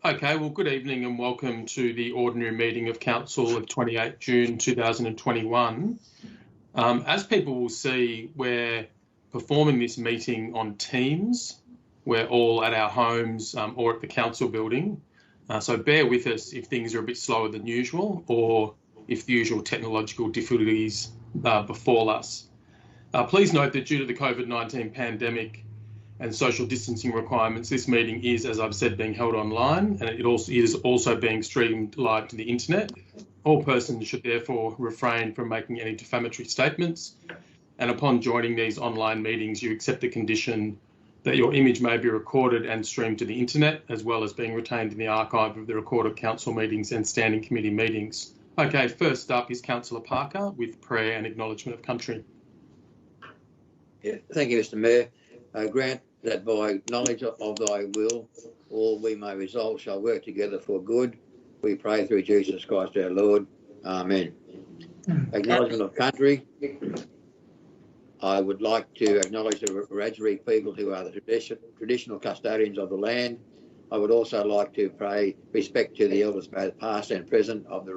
Okay, well, good evening and welcome to the ordinary meeting of Council of 28 June 2021. As people will see, we're performing this meeting on Teams. We're all at our homes or at the council building. So bear with us if things are a bit slower than usual or if the usual technological difficulties befall us. Please note that due to the COVID-19 pandemic and social distancing requirements, this meeting is, as I've said, being held online, and it is also being streamed live to the internet. All persons should therefore refrain from making any defamatory statements, and upon joining these online meetings, you accept the condition that your image may be recorded and streamed to the internet, as well as being retained in the archive of the recorded council meetings and standing committee meetings. Okay, first up is Councillor Parker with prayer and acknowledgement of country. Yeah, thank you, Mr. Mayor. Grant that by knowledge of thy will, all we may resolve shall work together for good. We pray through Jesus Christ our Lord. Amen. Acknowledgement of country. I would like to acknowledge the Wiradjuri people who are the traditional custodians of the land. I would also like to pay respect to the elders, both past and present, of the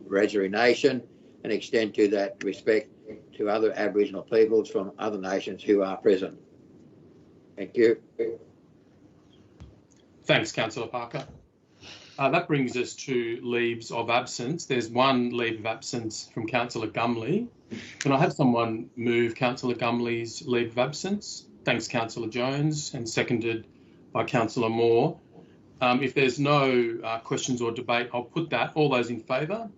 Wiradjuri nation, and extend to that respect to other Aboriginal peoples from other nations who are present. Thank you. Thanks, Councillor Parker. That brings us to leaves of absence. There's one leave of absence from Councillor Gumley. Can I have someone move Councillor Gumley's leave of absence? Thanks, Councillor Jones, and seconded by Councillor Moore. If there's no questions or debate, I'll put that. All those in favour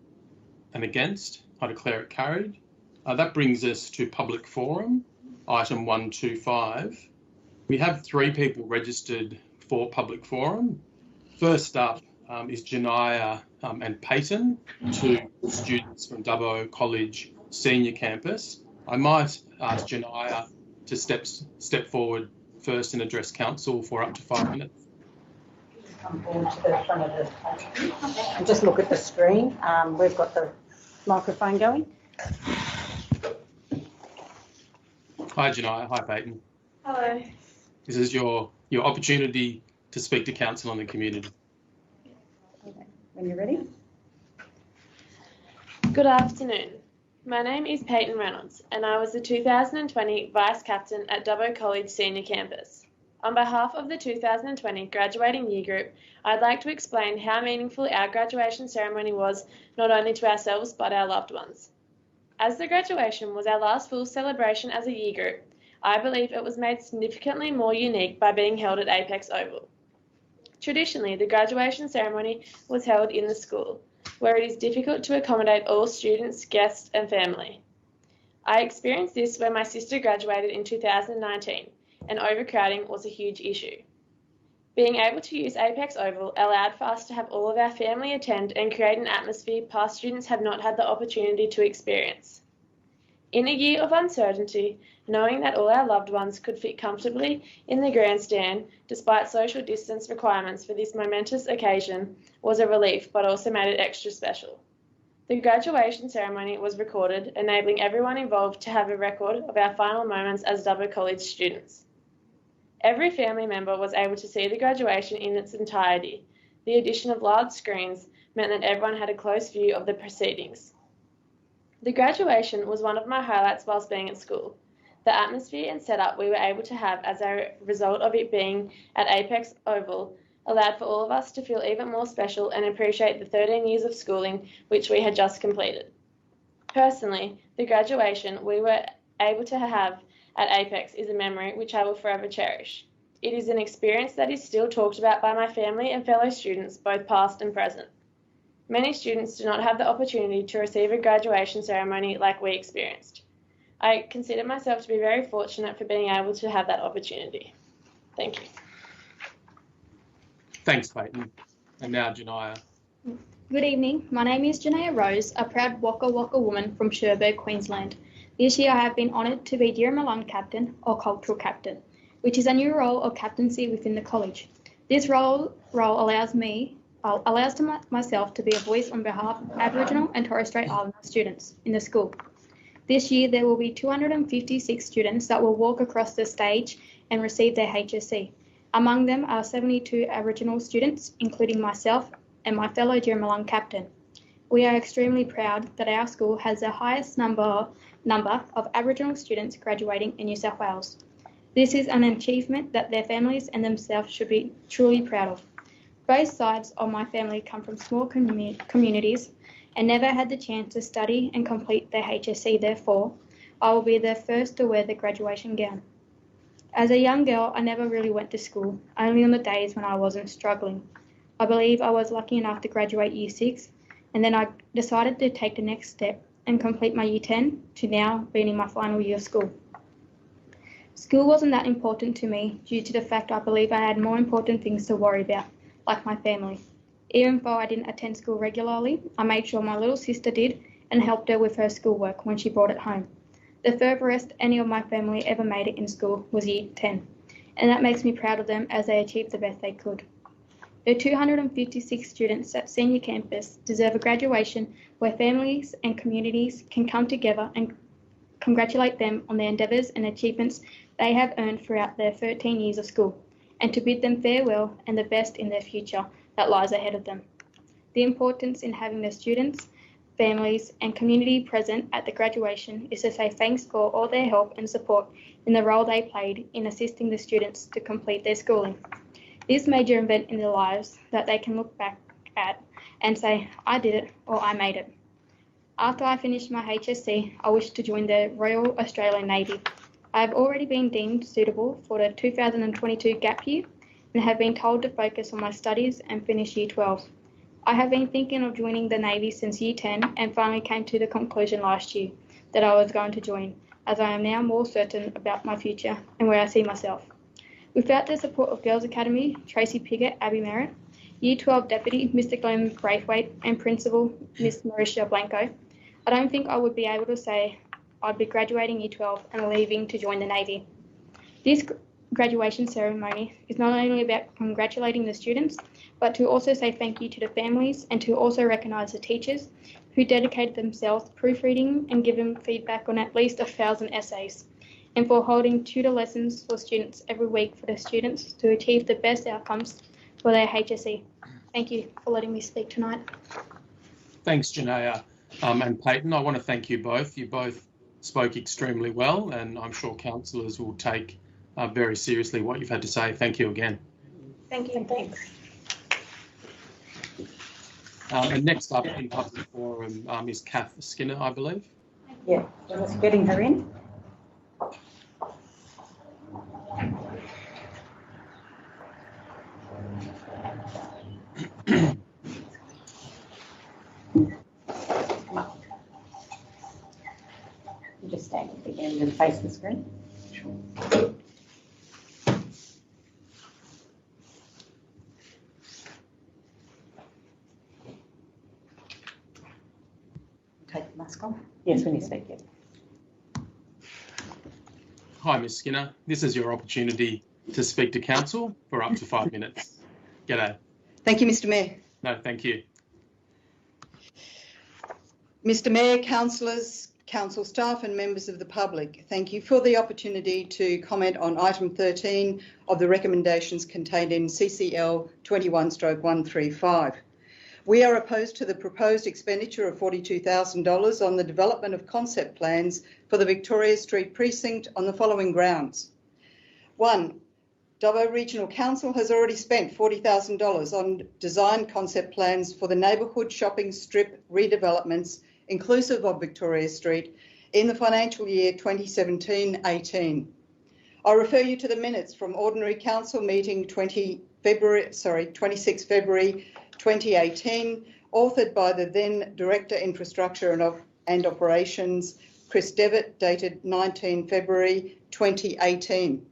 and against, I declare it carried. That brings us to public forum, item 125. We have 3 people registered for public forum. First up is Janaya and Peyton, 2 students from Dubbo College Senior Campus. I might ask Janaya to step forward first and address council for up to 5 minutes. Come forward to the front of the and just look at the screen. We've got the microphone going. Hi, Janaya. Hi, Peyton. Hello. This is your opportunity to speak to council and the community. Okay. When you're ready. Good afternoon. My name is Peyton Reynolds and I was the 2020 Vice Captain at Dubbo College Senior Campus. On behalf of the 2020 graduating year group, I'd like to explain how meaningful our graduation ceremony was not only to ourselves but our loved ones. As the graduation was our last full celebration as a year group, I believe it was made significantly more unique by being held at Apex Oval. Traditionally, the graduation ceremony was held in the school, where it is difficult to accommodate all students, guests and family. I experienced this when my sister graduated in 2019, and overcrowding was a huge issue. Being able to use Apex Oval allowed for us to have all of our family attend and create an atmosphere past students have not had the opportunity to experience. In a year of uncertainty, knowing that all our loved ones could fit comfortably in the grandstand despite social distance requirements for this momentous occasion was a relief, but also made it extra special. The graduation ceremony was recorded, enabling everyone involved to have a record of our final moments as Dubbo College students. Every family member was able to see the graduation in its entirety. The addition of large screens meant that everyone had a close view of the proceedings. The graduation was one of my highlights whilst being at school. The atmosphere and setup we were able to have as a result of it being at Apex Oval allowed for all of us to feel even more special and appreciate the 13 years of schooling which we had just completed. Personally, the graduation we were able to have at Apex is a memory which I will forever cherish. It is an experience that is still talked about by my family and fellow students, both past and present. Many students do not have the opportunity to receive a graduation ceremony like we experienced. I consider myself to be very fortunate for being able to have that opportunity. Thank you. Thanks, Peyton. And now, Janaya. Good evening. My name is Janaya Rose, a proud Waka Waka woman from Cherbourg, Queensland. This year I have been honoured to be Dira Malone Captain or Cultural Captain, which is a new role of captaincy within the college. This role allows myself to be a voice on behalf of Aboriginal and Torres Strait Islander students in the school. This year there will be 256 students that will walk across the stage and receive their HSC. Among them are 72 Aboriginal students, including myself and my fellow Jermalung captain. We are extremely proud that our school has the highest number of Aboriginal students graduating in New South Wales. This is an achievement that their families and themselves should be truly proud of. Both sides of my family come from small communities and never had the chance to study and complete their HSC. Therefore, I will be the first to wear the graduation gown. As a young girl, I never really went to school, only on the days when I wasn't struggling. I believe I was lucky enough to graduate Year 6, and then I decided to take the next step and complete my Year 10 to now being in my final year of school. School wasn't that important to me due to the fact I believe I had more important things to worry about, like my family. Even though I didn't attend school regularly, I made sure my little sister did and helped her with her schoolwork when she brought it home. The furthest any of my family ever made it in school was Year 10, and that makes me proud of them as they achieved the best they could. The 256 students at Senior Campus deserve a graduation where families and communities can come together and congratulate them on their endeavours and achievements they have earned throughout their 13 years of school, and to bid them farewell and the best in their future that lies ahead of them. The importance in having the students, families and community present at the graduation is to say thanks for all their help and support in the role they played in assisting the students to complete their schooling. This major event in their lives that they can look back at and say, I did it or I made it. After I finished my HSC, I wish to join the Royal Australian Navy. I have already been deemed suitable for the 2022 gap year and have been told to focus on my studies and finish Year 12. I have been thinking of joining the Navy since Year 10 and finally came to the conclusion last year that I was going to join, as I am now more certain about my future and where I see myself. Without the support of Girls Academy, Tracy Piggott, Abby Merritt, Year 12 Deputy Mr. Glenn Braithwaite and Principal Miss Mauricia Blanco, I don't think I would be able to say I'd be graduating Year 12 and leaving to join the Navy. This graduation ceremony is not only about congratulating the students, but to also say thank you to the families and to also recognise the teachers who dedicated themselves proofreading and giving feedback on at least 1,000 essays, and for holding tutor lessons for students every week for the students to achieve the best outcomes for their HSC. Thank you for letting me speak tonight. Thanks, Janaea. And Peyton, I want to thank you both. You both spoke extremely well, and I'm sure councillors will take very seriously what you've had to say. Thank you again. Thank you. Thanks. And next up in public forum is Kath Skinner, I believe. Yeah, we're just getting her in. You just stand at the end and face the screen. Sure. Take the mask off. Yes, when you speak, yeah. Hi, Ms Skinner. This is your opportunity to speak to council for up to 5 minutes. G'day. Thank you, Mr Mayor. No, thank you. Mr Mayor, councillors, council staff and members of the public, thank you for the opportunity to comment on item 13 of the recommendations contained in CCL 21/135. We are opposed to the proposed expenditure of $42,000 on the development of concept plans for the Victoria Street precinct on the following grounds. 1. Dubbo Regional Council has already spent $40,000 on design concept plans for the neighbourhood shopping strip redevelopments, inclusive of Victoria Street, in the financial year 2017-18. I refer you to the minutes from Ordinary Council meeting 26 February 2018, authored by the then Director Infrastructure and Operations, Chris Devitt, dated 19 February 2018.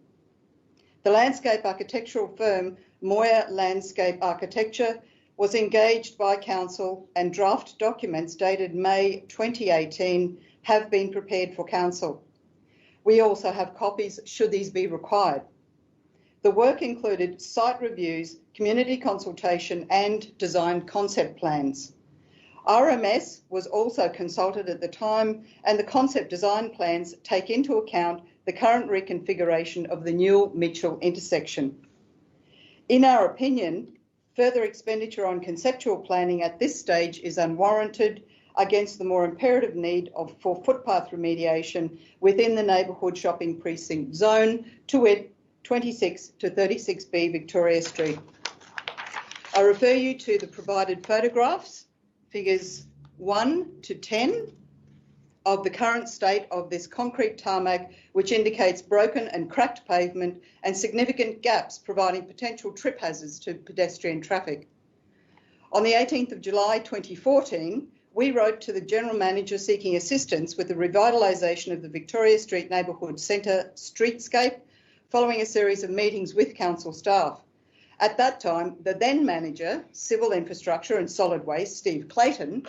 The landscape architectural firm Moir Landscape Architecture was engaged by Council, and draft documents dated May 2018 have been prepared for Council. We also have copies should these be required. The work included site reviews, community consultation and design concept plans. RMS was also consulted at the time, and the concept design plans take into account the current reconfiguration of the Newell-Mitchell intersection. In our opinion, further expenditure on conceptual planning at this stage is unwarranted against the more imperative need for footpath remediation within the neighbourhood shopping precinct zone, to wit 26 to 36B Victoria Street. I refer you to the provided photographs, figures 1 to 10, of the current state of this concrete tarmac, which indicates broken and cracked pavement and significant gaps providing potential trip hazards to pedestrian traffic. On the 18th of July 2014, we wrote to the General Manager seeking assistance with the revitalisation of the Victoria Street Neighbourhood Centre streetscape following a series of meetings with council staff. At that time, the then Manager, Civil Infrastructure and Solid Waste, Steve Clayton,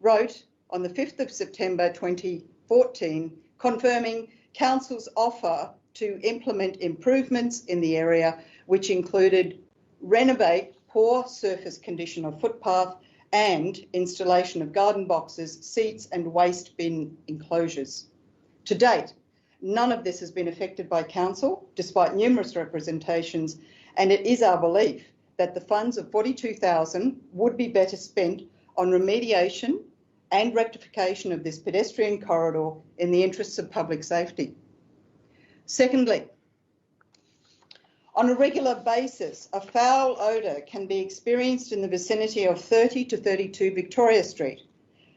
wrote on the 5th of September 2014, confirming Council's offer to implement improvements in the area, which included renovate poor surface condition of footpath and installation of garden boxes, seats and waste bin enclosures. To date, none of this has been effected by Council, despite numerous representations, and it is our belief that the funds of $42,000 would be better spent on remediation and rectification of this pedestrian corridor in the interests of public safety. Secondly, on a regular basis, a foul odour can be experienced in the vicinity of 30 to 32 Victoria Street.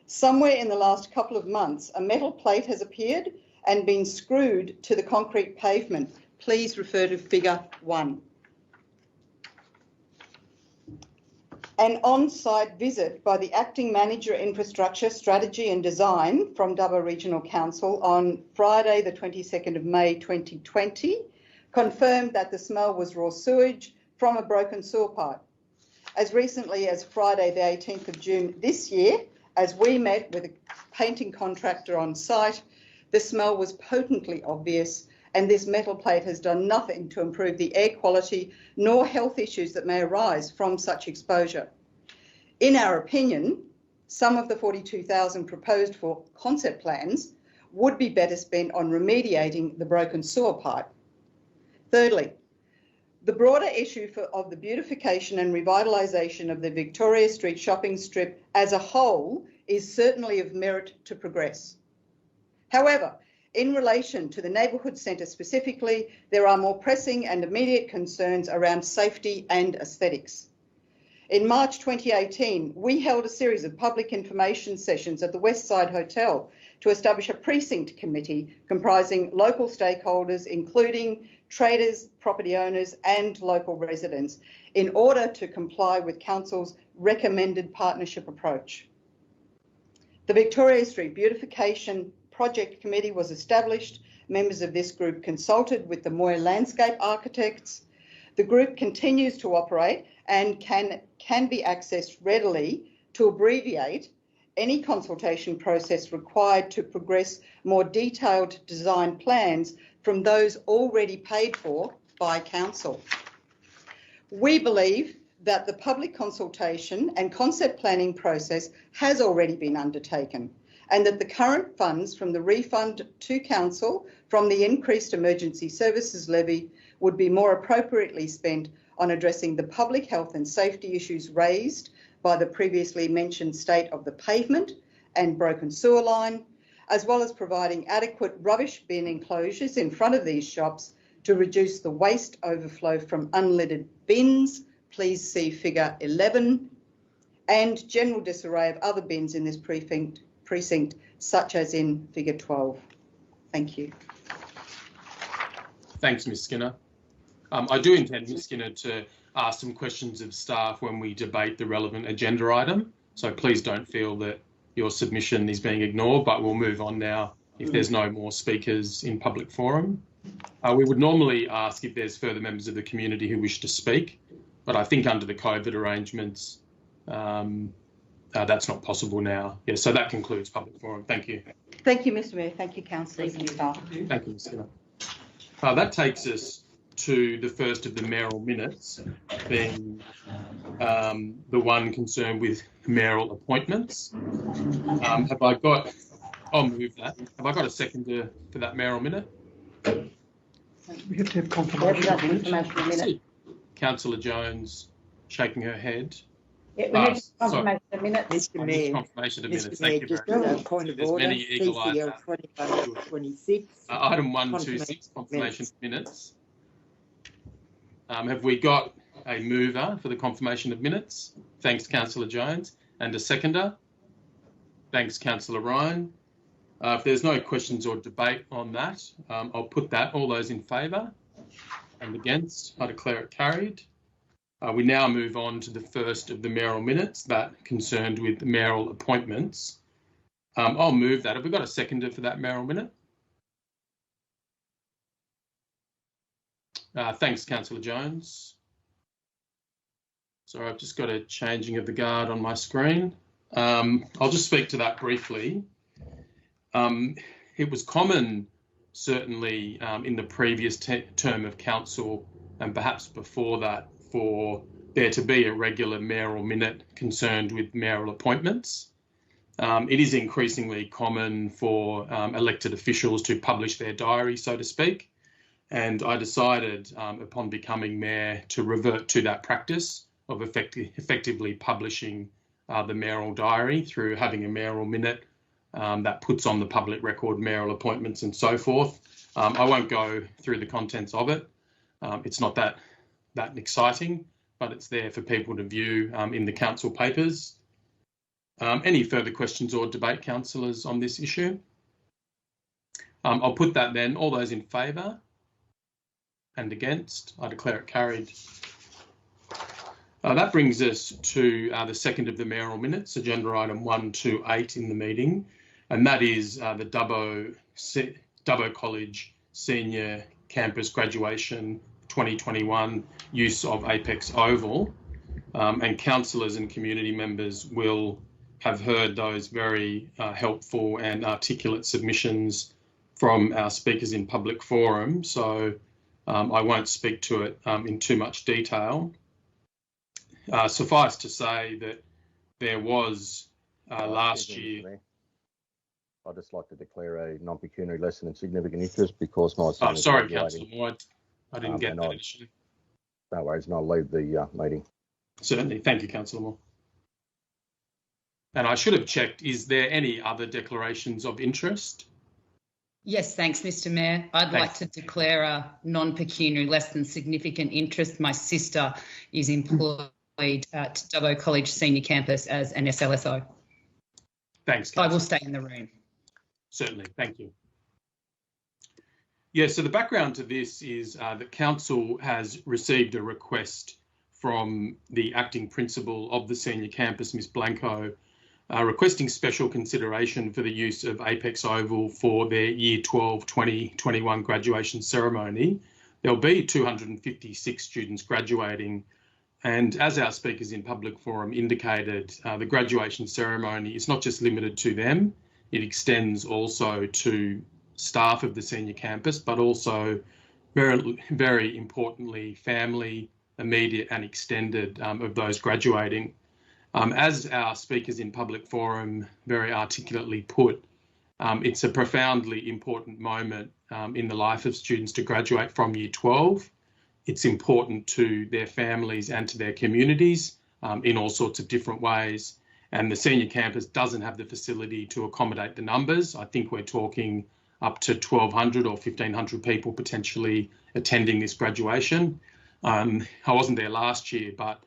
Somewhere in the last couple of months, a metal plate has appeared and been screwed to the concrete pavement. Please refer to figure 1. An on-site visit by the Acting Manager Infrastructure, Strategy and Design from Dubbo Regional Council on Friday the 22nd of May 2020 confirmed that the smell was raw sewage from a broken sewer pipe. As recently as Friday the 18th of June this year, as we met with a painting contractor on site, the smell was potently obvious, and this metal plate has done nothing to improve the air quality nor health issues that may arise from such exposure. In our opinion, some of the $42,000 proposed for concept plans would be better spent on remediating the broken sewer pipe. Thirdly, the broader issue of the beautification and revitalisation of the Victoria Street shopping strip as a whole is certainly of merit to progress. However, in relation to the neighbourhood centre specifically, there are more pressing and immediate concerns around safety and aesthetics. In March 2018, we held a series of public information sessions at the Westside Hotel to establish a precinct committee comprising local stakeholders, including traders, property owners and local residents, in order to comply with Council's recommended partnership approach. The Victoria Street Beautification Project Committee was established. Members of this group consulted with the Moir Landscape Architects. The group continues to operate and can be accessed readily to abbreviate any consultation process required to progress more detailed design plans from those already paid for by Council. We believe that the public consultation and concept planning process has already been undertaken, and that the current funds from the refund to Council from the increased emergency services levy would be more appropriately spent on addressing the public health and safety issues raised by the previously mentioned state of the pavement and broken sewer line, as well as providing adequate rubbish bin enclosures in front of these shops to reduce the waste overflow from unlidded bins. Please see figure 11, and general disarray of other bins in this precinct, such as in figure 12. Thank you. Thanks, Ms Skinner. I do intend, Ms Skinner, to ask some questions of staff when we debate the relevant agenda item, so please don't feel that your submission is being ignored, but we'll move on now if there's no more speakers in public forum. We would normally ask if there's further members of the community who wish to speak, but I think under the COVID arrangements, that's not possible now. Yeah, so that concludes public forum. Thank you. Thank you, Mr Mayor. Thank you, councillors and staff. Thank you, Ms Skinner. That takes us to the first of the mayoral minutes, being the one concerned with mayoral appointments. Have I got, I'll move that. Have I got a seconder for that mayoral minute? We have to have confirmation of minutes. Councillor Jones shaking her head. Yeah, we need confirmation of minutes. Mr. Mayor, Confirmation of minutes. Mr. Thank Mayor, you just very a much. point of There's order. many eagle eyes. CCL 21-26. Item 126, confirmation of minutes. Have we got a mover for the confirmation of minutes? Thanks, Councillor Jones. And a seconder? Thanks, Councillor Ryan. If there's no questions or debate on that, I'll put that. All those in favour and against, I declare it carried. We now move on to the first of the mayoral minutes, that concerned with mayoral appointments. I'll move that. Have we got a seconder for that mayoral minute? Thanks, Councillor Jones. Sorry, I've just got a changing of the guard on my screen. I'll just speak to that briefly. It was common, certainly in the previous term of council and perhaps before that, for there to be a regular mayoral minute concerned with mayoral appointments. It is increasingly common for elected officials to publish their diary, so to speak. And I decided upon becoming mayor to revert to that practice of effectively publishing the mayoral diary through having a mayoral minute that puts on the public record mayoral appointments and so forth. I won't go through the contents of it. It's not that exciting, but it's there for people to view in the council papers. Any further questions or debate, councillors, on this issue? I'll put that then. All those in favour and against, I declare it carried. That brings us to the second of the mayoral minutes, agenda item 128 in the meeting, and that is the Dubbo College Senior Campus Graduation 2021 use of Apex Oval. And councillors and community members will have heard those very helpful and articulate submissions from our speakers in public forum, so I won't speak to it in too much detail. Suffice to say that there was last year. I'd just like to declare a non-pecuniary lesson in significant interest because my son is sorry, graduating. Councillor Moore, I didn't get that initially. No worries, and I'll leave the meeting. Certainly, thank you, Councillor Moore. And I should have checked, is there any other declarations of interest? Yes, thanks, Mr. Mayor. I'd like to declare a non-pecuniary less than significant interest. My sister is employed at Dubbo College Senior Campus as an SLSO. Thanks, Councillor. I will stay in the room. Certainly, thank you. Yeah, so the background to this is that Council has received a request from the acting principal of the senior campus, Ms Blanco, requesting special consideration for the use of Apex Oval for their Year 12 2021 graduation ceremony. There'll be 256 students graduating, and as our speakers in public forum indicated, the graduation ceremony is not just limited to them, it extends also to staff of the senior campus, but also very, very importantly, family, immediate and extended of those graduating. As our speakers in public forum very articulately put, it's a profoundly important moment in the life of students to graduate from Year 12. It's important to their families and to their communities in all sorts of different ways. And the senior campus doesn't have the facility to accommodate the numbers. I think we're talking up to 1,200 or 1,500 people potentially attending this graduation. I wasn't there last year, but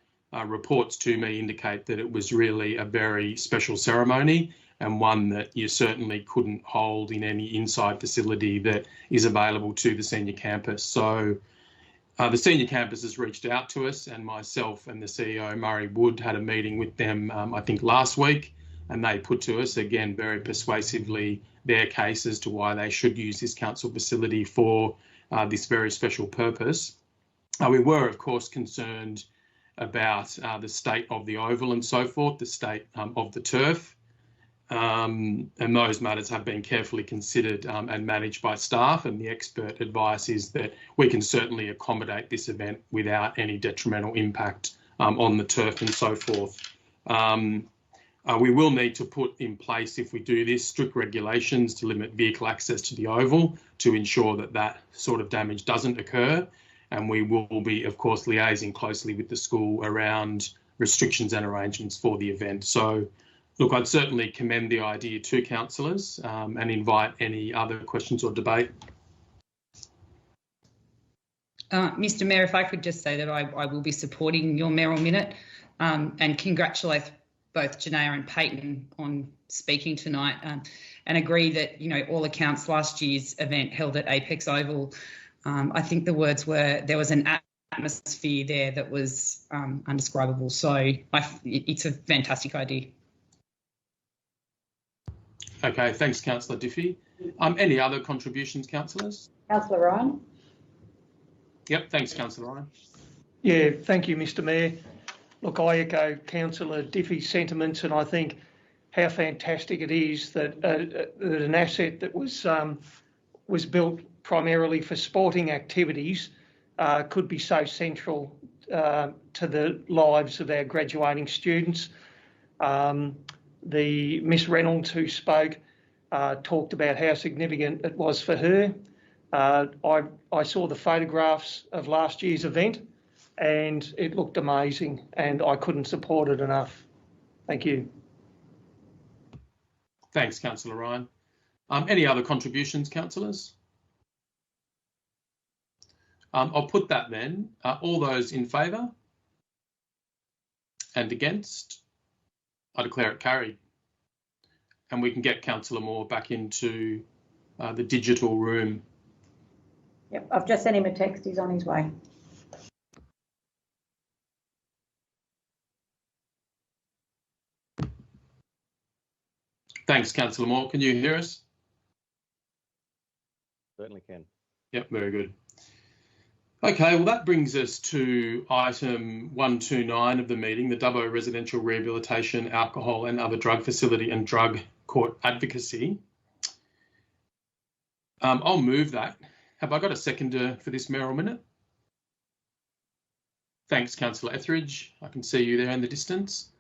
reports to me indicate that it was really a very special ceremony and one that you certainly couldn't hold in any inside facility that is available to the senior campus. So the senior campus has reached out to us, and myself and the CEO, Murray Wood, had a meeting with them, I think last week, and they put to us, again, very persuasively, their case as to why they should use this council facility for this very special purpose. We were, of course, concerned about the state of the oval and so forth, the state of the turf, and those matters have been carefully considered and managed by staff, and the expert advice is that we can certainly accommodate this event without any detrimental impact on the turf and so forth. We will need to put in place, if we do this, strict regulations to limit vehicle access to the oval to ensure that that sort of damage doesn't occur. and we will be, of course, liaising closely with the school around restrictions and arrangements for the event. So, look, I'd certainly commend the idea to councillors and invite any other questions or debate. Mr Mayor, if I could just say that I will be supporting your mayoral minute and congratulate both Janaya and Peyton on speaking tonight and agree that, you know, all accounts last year's event held at Apex Oval, I think the words were there was an atmosphere there that was undescribable. So it's a fantastic idea. Okay, thanks, Councillor Diffie. Any other contributions, councillors? Councillor Ryan. Yep, thanks, Councillor Ryan. Yeah, thank you, Mr Mayor. Look, I echo Councillor Diffie's sentiments, and I think how fantastic it is that, that an asset that was built primarily for sporting activities could be so central to the lives of our graduating students. The Miss Reynolds who spoke talked about how significant it was for her. I saw the photographs of last year's event and it looked amazing, and I couldn't support it enough. Thank you. Thanks, Councillor Ryan. Any other contributions, councillors? I'll put that then. All those in favour and against? I declare it carried. And we can get Councillor Moore back into the digital room. Yep, I've just sent him a text. He's on his way. Thanks, Councillor Moore. Can you hear us? Certainly can. Yep, very good. Okay, well, that brings us to item 129 of the meeting, the Dubbo Residential Rehabilitation, Alcohol and Other Drug Facility and Drug Court Advocacy. I'll move that. Have I got a seconder for this mayoral minute? Thanks, Councillor Etheridge. I can see you there in the distance.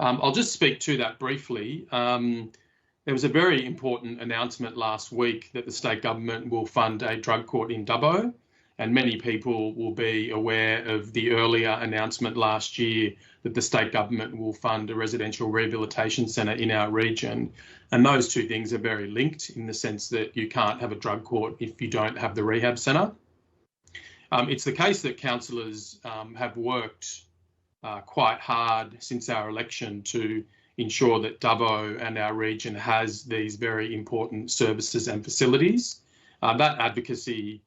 I'll just speak to that briefly. There was a very important announcement last week that the state government will fund a drug court in Dubbo, and many people will be aware of the earlier announcement last year that the state government will fund a residential rehabilitation centre in our region. And those two things are very linked in the sense that you can't have a drug court if you don't have the rehab centre. It's the case that councillors have worked quite hard since our election to ensure that Dubbo and our region has these very important services and facilities. That advocacy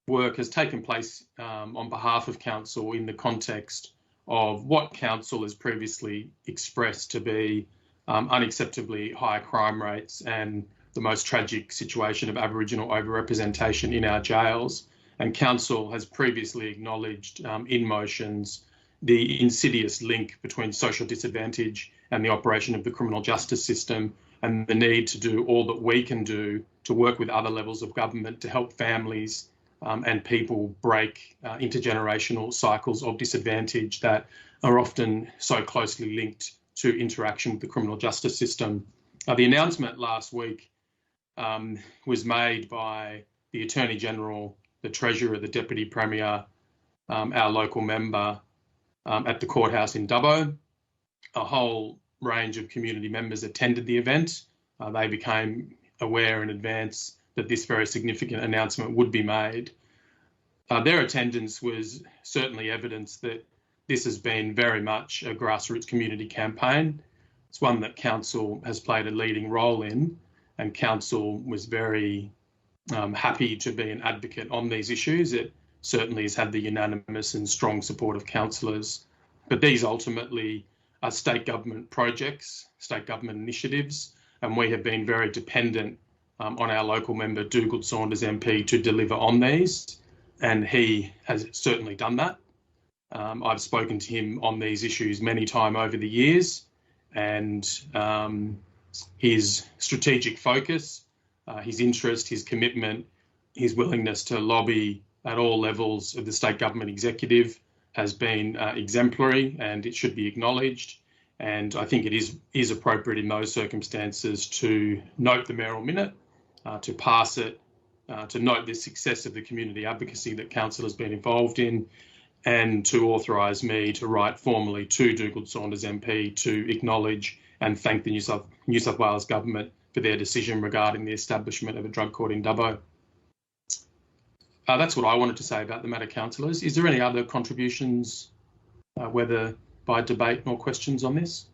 work has taken place on behalf of council in the context of what council has previously expressed to be unacceptably high crime rates and the most tragic situation of Aboriginal overrepresentation in our jails. And council has previously acknowledged in motions the insidious link between social disadvantage and the operation of the criminal justice system, and the need to do all that we can do to work with other levels of government to help families and people break intergenerational cycles of disadvantage that are often so closely linked to interaction with the criminal justice system. The announcement last week was made by the Attorney General, the Treasurer, the Deputy Premier, our local member at the courthouse in Dubbo. A whole range of community members attended the event. They became aware in advance that this very significant announcement would be made. Their attendance was certainly evidence that this has been very much a grassroots community campaign. It's one that council has played a leading role in, and council was very happy to be an advocate on these issues. It certainly has had the unanimous and strong support of councillors, but these ultimately are state government projects, state government initiatives, and we have been very dependent on our local member, Dougal Saunders MP, to deliver on these, and he has certainly done that. I've spoken to him on these issues many times over the years, and his strategic focus, his interest, his commitment, his willingness to lobby at all levels of the state government executive has been exemplary, and it should be acknowledged. And I think it is appropriate in those circumstances to note the mayoral minute, to pass it to note the success of the community advocacy that council has been involved in, and to authorise me to write formally to Dougal Saunders MP to acknowledge and thank the New South Wales Government for their decision regarding the establishment of a drug court in Dubbo. That's what I wanted to say about the matter, councillors. Is there any other contributions, whether by debate or questions on this?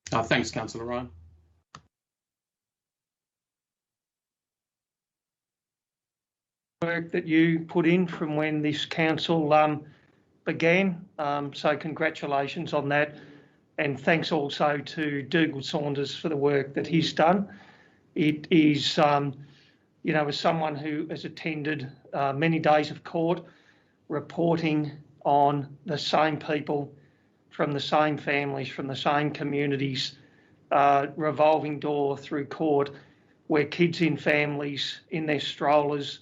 Thanks, Councillor Ryan. Work that you put in from when this council began, so congratulations on that, and thanks also to Dougal Saunders for the work that he's done. It is, you know, as someone who has attended many days of court, reporting on the same people from the same families, from the same communities, revolving door through court, where kids in families in their strollers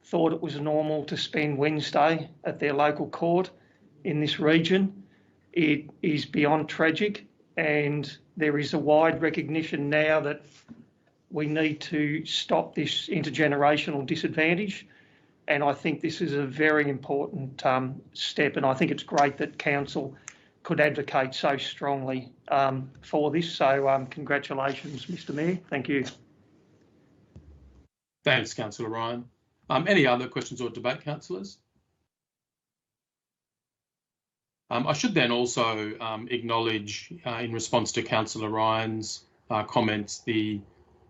thought it was normal to spend Wednesday at their local court in this region. It is beyond tragic, and there is a wide recognition now that we need to stop this intergenerational disadvantage. And I think this is a very important step, and I think it's great that council could advocate so strongly for this. So congratulations, Mr Mayor. Thank you. Thanks, Councillor Ryan. Any other questions or debate, councillors? I should then also acknowledge, in response to Councillor Ryan's comments, the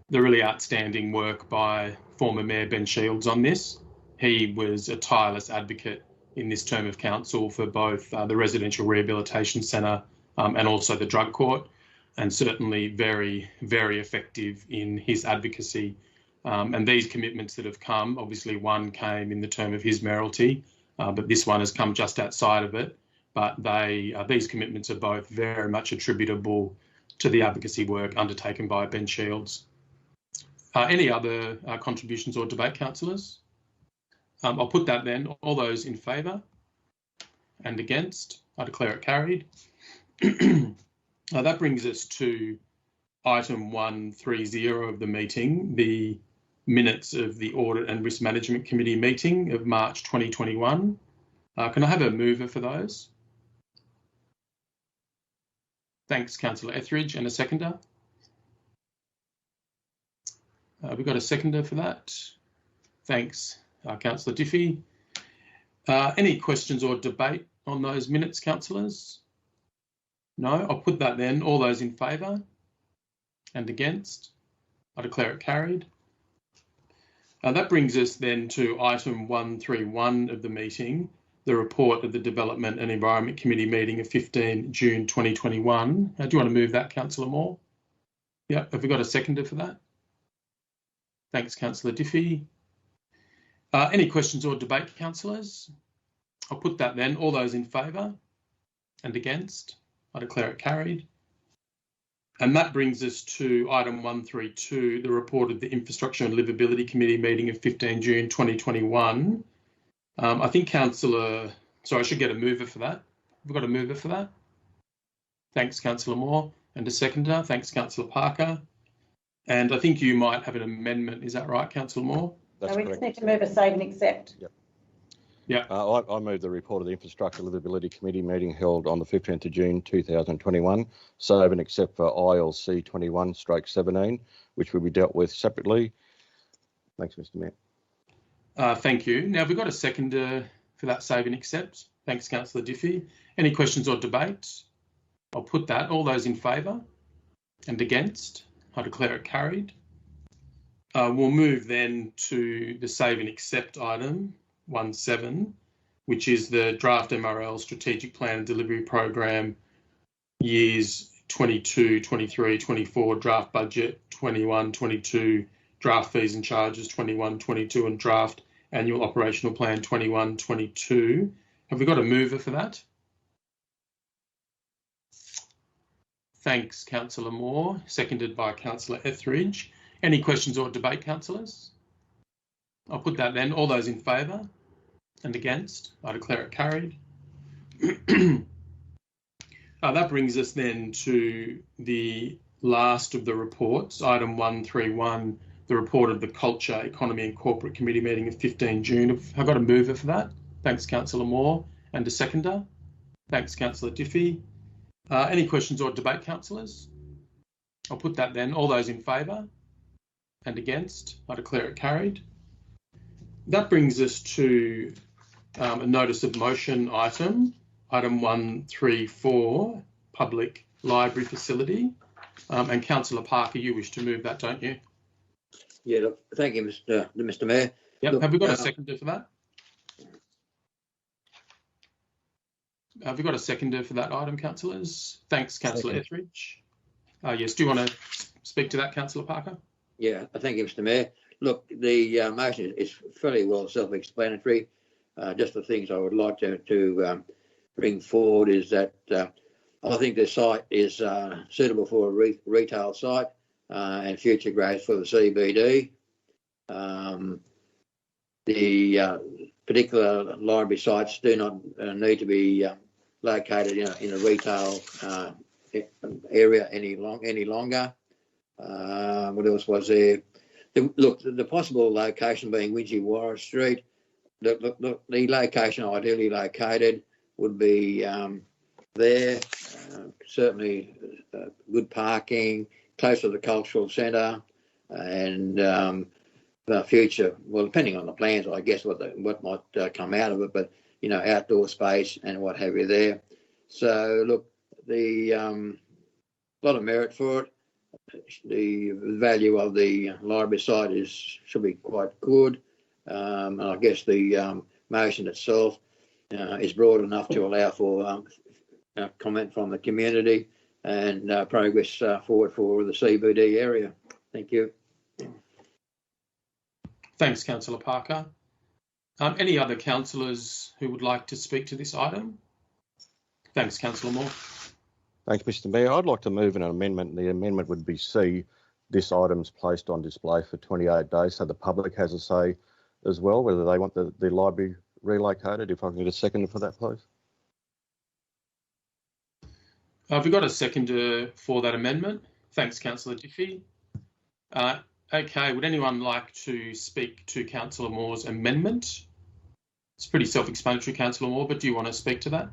really outstanding work by former Mayor Ben Shields on this. He was a tireless advocate in this term of council for both the Residential Rehabilitation Centre and also the drug court, and certainly very, very effective in his advocacy. And these commitments that have come, obviously one came in the term of his mayoralty, but this one has come just outside of it. But these commitments are both very much attributable to the advocacy work undertaken by Ben Shields. Any other contributions or debate, councillors? I'll put that then. All those in favour and against, I declare it carried. That brings us to item 130 of the meeting, the minutes of the Audit and Risk Management Committee meeting of March 2021. Can I have a mover for those? Thanks, Councillor Etheridge, and a seconder. We've got a seconder for that. Thanks, Councillor Diffie. Any questions or debate on those minutes, councillors? No, I'll put that then. All those in favour and against, I declare it carried. That brings us then to item 131 of the meeting, the report of the Development and Environment Committee meeting of 15 June 2021. Do you want to move that, Councillor Moore? Yeah, have we got a seconder for that? Thanks, Councillor Diffie. Any questions or debate, councillors? I'll put that then. All those in favour and against, I declare it carried. And that brings us to item 132, the report of the Infrastructure and Livability Committee meeting of 15 June 2021. I think Councillor, sorry, I should get a mover for that. We've got a mover for that. Thanks, Councillor Moore. And a seconder. Thanks, Councillor Parker. And I think you might have an amendment. Is that right, Councillor Moore? That's correct. We just need to move a save and accept. Yep. Yeah. I move the report of the Infrastructure Livability Committee meeting held on the 15th of June 2021, save and accept for ILC 21/17, which will be dealt with separately. Thanks, Mr Mayor. Thank you. Now, we've got a seconder for that save and accept. Thanks, Councillor Diffie. Any questions or debate? I'll put that. All those in favour and against, I declare it carried. We'll move then to the save and accept item 1.7, which is the draft MRL Strategic Plan and Delivery Program years 22, 23, 24, draft budget 21, 22, draft fees and charges 21, 22, and draft annual operational plan 21, 22. Have we got a mover for that? Thanks, Councillor Moore, seconded by Councillor Etheridge. Any questions or debate, councillors? I'll put that then. All those in favour and against, I declare it carried. That brings us then to the last of the reports, item 131, the report of the Culture, Economy and Corporate Committee meeting of 15 June. Have I got a mover for that? Thanks, Councillor Moore. And a seconder? Thanks, Councillor Diffie. Any questions or debate, councillors? I'll put that then. All those in favour and against, I declare it carried. That brings us to a notice of motion item 134, public library facility. And Councillor Parker, you wish to move that, don't you? Yeah, look, thank you, Mr. Mayor. Yep. Look, have we got a seconder for that? Have we got a seconder for that item, councillors? Thanks, Councillor Etheridge. Yes, do you want to speak to that, Councillor Parker? Yeah, thank you, Mr. Mayor. Look, the motion is fairly well self-explanatory. Just the things I would like to bring forward is that I think the site is suitable for a retail site and future growth for the CBD. The particular library sites do not need to be located in a retail area any longer. What else was there? The possible location being Wingy-Warra Street. The location ideally located would be there. Certainly good parking, close to the cultural centre, and the future. Well, depending on the plans, I guess what might come out of it, but outdoor space and what have you there. So look, the lot of merit for it. The value of the library site should be quite good, and I guess the motion itself is broad enough to allow for comment from the community and progress forward for the CBD area. Thank you. Thanks, Councillor Parker. Any other councillors who would like to speak to this item? Thanks, Councillor Moore. Thanks, Mr. Mayor. I'd like to move an amendment. The amendment would be C. This item's placed on display for 28 days, so the public has a say as well, whether they want the library relocated. If I can get a seconder for that, please. Have we got a seconder for that amendment? Thanks, Councillor Diffie. Okay, would anyone like to speak to Councillor Moore's amendment? It's pretty self-explanatory, Councillor Moore, but do you want to speak to that?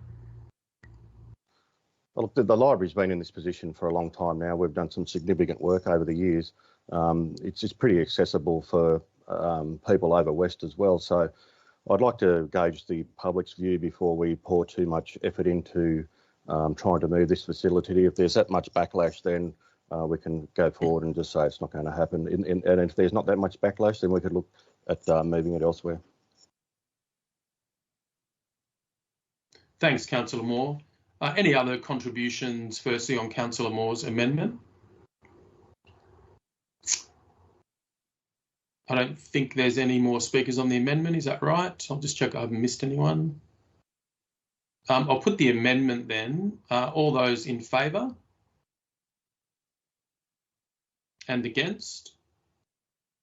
Well, the library's been in this position for a long time now. We've done some significant work over the years. It's pretty accessible for people over west as well. So I'd like to gauge the public's view before we pour too much effort into trying to move this facility. If there's that much backlash, then we can go forward and just say it's not going to happen. And if there's not that much backlash, then we could look at moving it elsewhere. Thanks, Councillor Moore. Any other contributions, firstly, on Councillor Moore's amendment? I don't think there's any more speakers on the amendment. Is that right? I'll just check I haven't missed anyone. I'll put the amendment then. All those in favour? And against?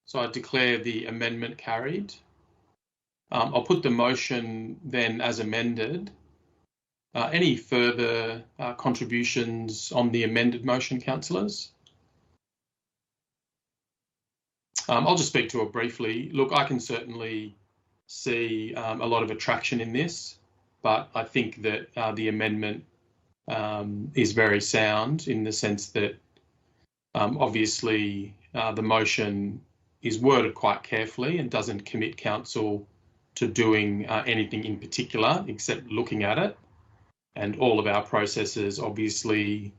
So I declare the amendment carried. I'll put the motion then as amended. Any further contributions on the amended motion, councillors? I'll just speak to it briefly. Look, I can certainly see a lot of attraction in this, but I think that the amendment is very sound in the sense that obviously the motion is worded quite carefully and doesn't commit council to doing anything in particular except looking at it. And all of our processes obviously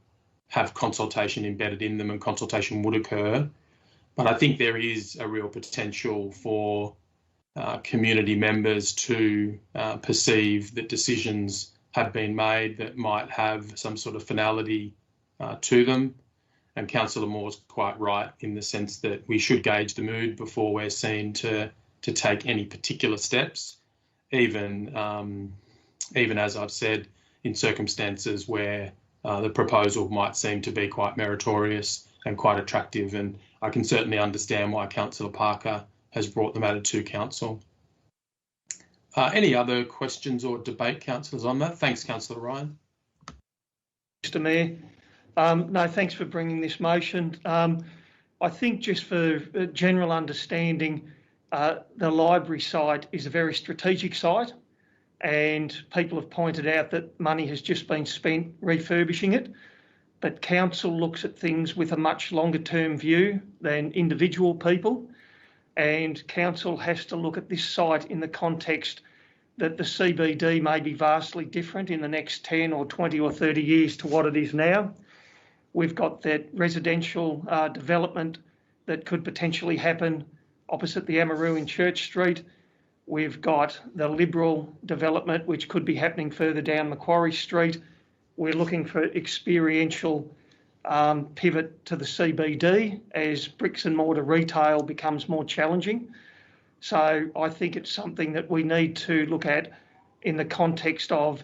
have consultation embedded in them and consultation would occur. But I think there is a real potential for community members to perceive that decisions have been made that might have some sort of finality to them. And Councillor Moore's quite right in the sense that we should gauge the mood before we're seen to take any particular steps, even as I've said, in circumstances where the proposal might seem to be quite meritorious and quite attractive. And I can certainly understand why Councillor Parker has brought the matter to council. Any other questions or debate, councillors, on that? Thanks, Councillor Ryan. Mr. Mayor. No, thanks for bringing this motion. I think just for general understanding, the library site is a very strategic site, and people have pointed out that money has just been spent refurbishing it. But council looks at things with a much longer term view than individual people, and council has to look at this site in the context that the CBD may be vastly different in the next 10 or 20 or 30 years to what it is now. We've got that residential development that could potentially happen opposite the Amaroo in Church Street. We've got the Liberal development, which could be happening further down Macquarie Street. We're looking for experiential pivot to the CBD as bricks and mortar retail becomes more challenging. So I think it's something that we need to look at in the context of,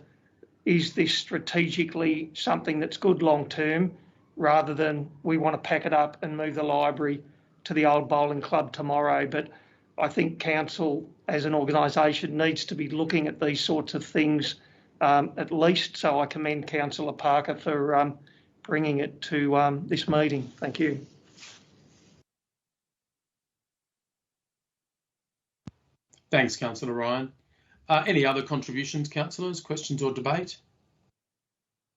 is this strategically something that's good long term, rather than we want to pack it up and move the library to the old bowling club tomorrow. But I think council as an organisation needs to be looking at these sorts of things at least. So I commend Councillor Parker for bringing it to this meeting. Thank you. Thanks, Councillor Ryan. Any other contributions, councillors, questions or debate?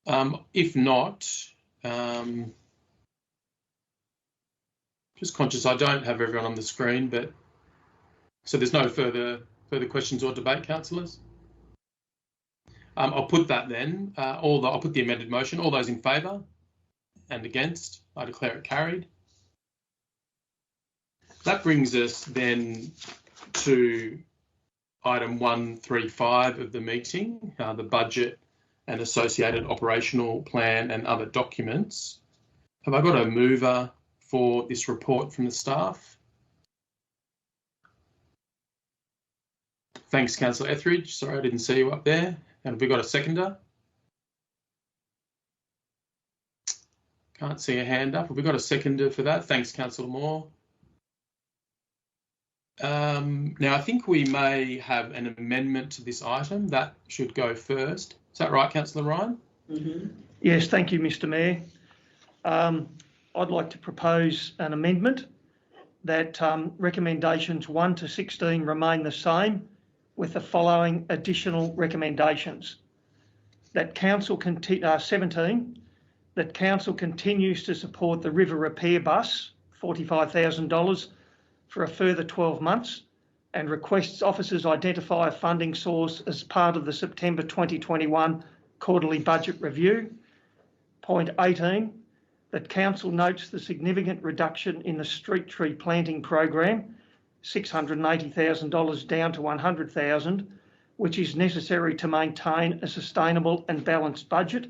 If not, just conscious I don't have everyone on the screen, but so there's no further questions or debate, councillors. I'll put that then. I'll put the amended motion. All those in favour and against, I declare it carried. That brings us then to item 135 of the meeting, the budget and associated operational plan and other documents. Have I got a mover for this report from the staff? Thanks, Councillor Etheridge. Sorry, I didn't see you up there. And have we got a seconder? Can't see a hand up. Have we got a seconder for that? Thanks, Councillor Moore. Now, I think we may have an amendment to this item. That should go first. Is that right, Councillor Ryan? Mm-hmm. Yes, thank you, Mr Mayor. I'd like to propose an amendment that recommendations 1 to 16 remain the same, with the following additional recommendations. That Council 17, that Council continues to support the River Repair Bus, $45,000, for a further 12 months, and requests officers identify a funding source as part of the September 2021 quarterly budget review. Point 18, that Council notes the significant reduction in the street tree planting program, $680,000 down to $100,000, which is necessary to maintain a sustainable and balanced budget.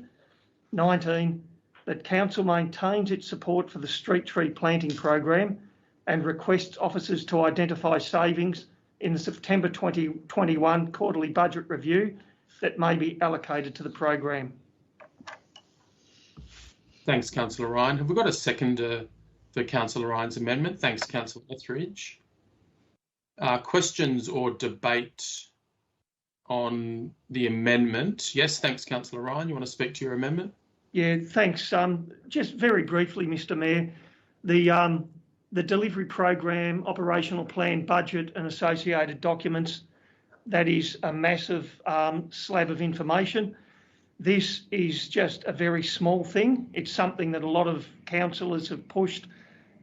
19, that Council maintains its support for the street tree planting program and requests officers to identify savings in the September 2021 quarterly budget review that may be allocated to the program. Thanks, Councillor Ryan. Have we got a seconder for Councillor Ryan's amendment? Thanks, Councillor Etheridge. Questions or debate on the amendment? Yes, thanks, Councillor Ryan. You want to speak to your amendment? Yeah, thanks. Just very briefly, Mr Mayor, the delivery program, operational plan, budget and associated documents, that is a massive slab of information. This is just a very small thing. It's something that a lot of councillors have pushed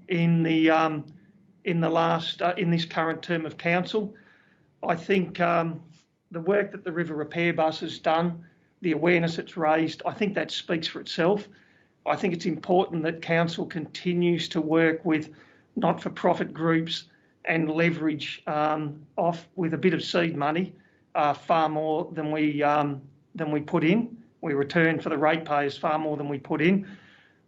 in the in this current term of council. I think the work that the River Repair Bus has done, the awareness it's raised, I think that speaks for itself. I think it's important that council continues to work with not-for-profit groups and leverage off with a bit of seed money far more than we put in. We return for the ratepayers far more than we put in.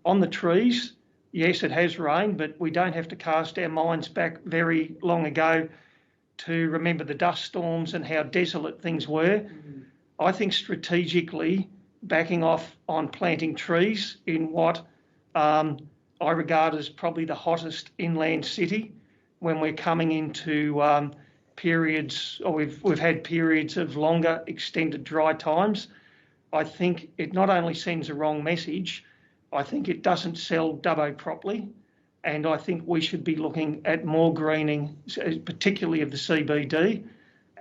On the trees, yes, it has rained, but we don't have to cast our minds back very long ago to remember the dust storms and how desolate things were. Mm-hmm. I think strategically backing off on planting trees in what I regard as probably the hottest inland city, when we're coming into periods, or we've had periods of longer extended dry times. I think it not only sends a wrong message, I think it doesn't sell Dubbo properly, and I think we should be looking at more greening, particularly of the CBD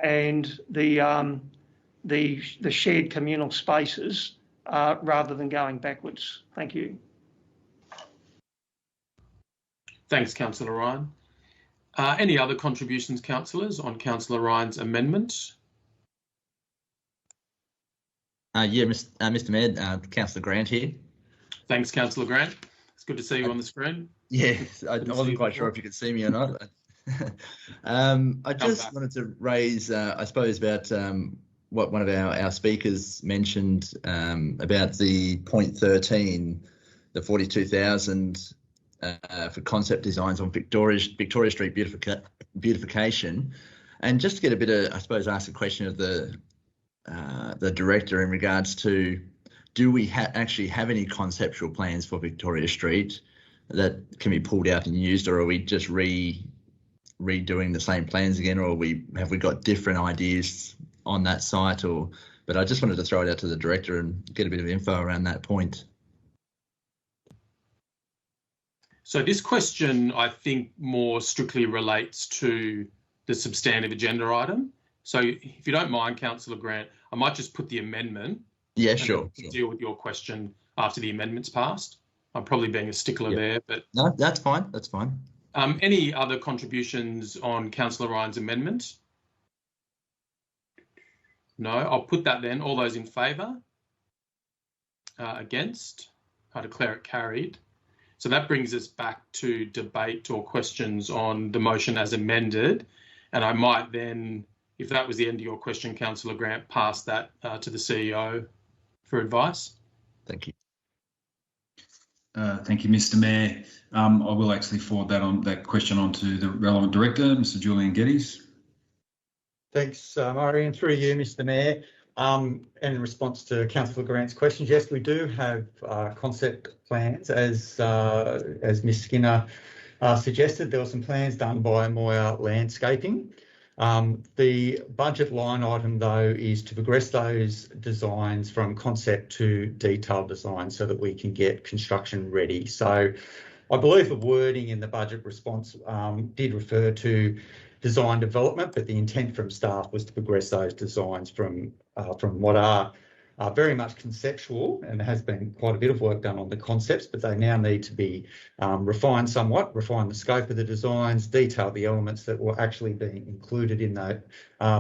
and the shared communal spaces, rather than going backwards. Thank you. Thanks, Councillor Ryan. Any other contributions, councillors, on Councillor Ryan's amendment? Mr. Mayor, Councillor Grant here. Thanks, Councillor Grant. It's good to see you on the screen. Yeah, I wasn't quite sure if you could see me or not. I just wanted to raise, I suppose, about what one of our speakers mentioned about the point 13, the 42,000 for concept designs on Victoria Street beautification, and just to get a bit of, I suppose, ask a question of the director in regards to, do we actually have any conceptual plans for Victoria Street that can be pulled out and used, or are we just redoing the same plans again, or have we got different ideas on that site? But I just wanted to throw it out to the director and get a bit of info around that point. So this question, I think, more strictly relates to the substantive agenda item. So if you don't mind, Councillor Grant, I might just put the amendment. Yeah, sure. Deal with your question after the amendment's passed. I'm probably being a stickler there, but no, that's fine. That's fine. Any other contributions on Councillor Ryan's amendment? No, I'll put that then. All those in favour? Against? I declare it carried. So that brings us back to debate or questions on the motion as amended. And I might then, if that was the end of your question, Councillor Grant, pass that to the CEO for advice. Thank you. Thank you, Mr. Mayor. I will actually forward that question on to the relevant director, Mr. Julian Geddes. Thanks, Murray, and through you, Mr. Mayor. In response to Councillor Grant's questions, yes, we do have concept plans, as Ms. Skinner suggested. There were some plans done by Moya Landscaping. The budget line item, though, is to progress those designs from concept to detailed design so that we can get construction ready. So I believe the wording in the budget response did refer to design development, but the intent from staff was to progress those designs from what are very much conceptual, and there has been quite a bit of work done on the concepts, but they now need to be refined somewhat, refine the scope of the designs, detail the elements that will actually be included in that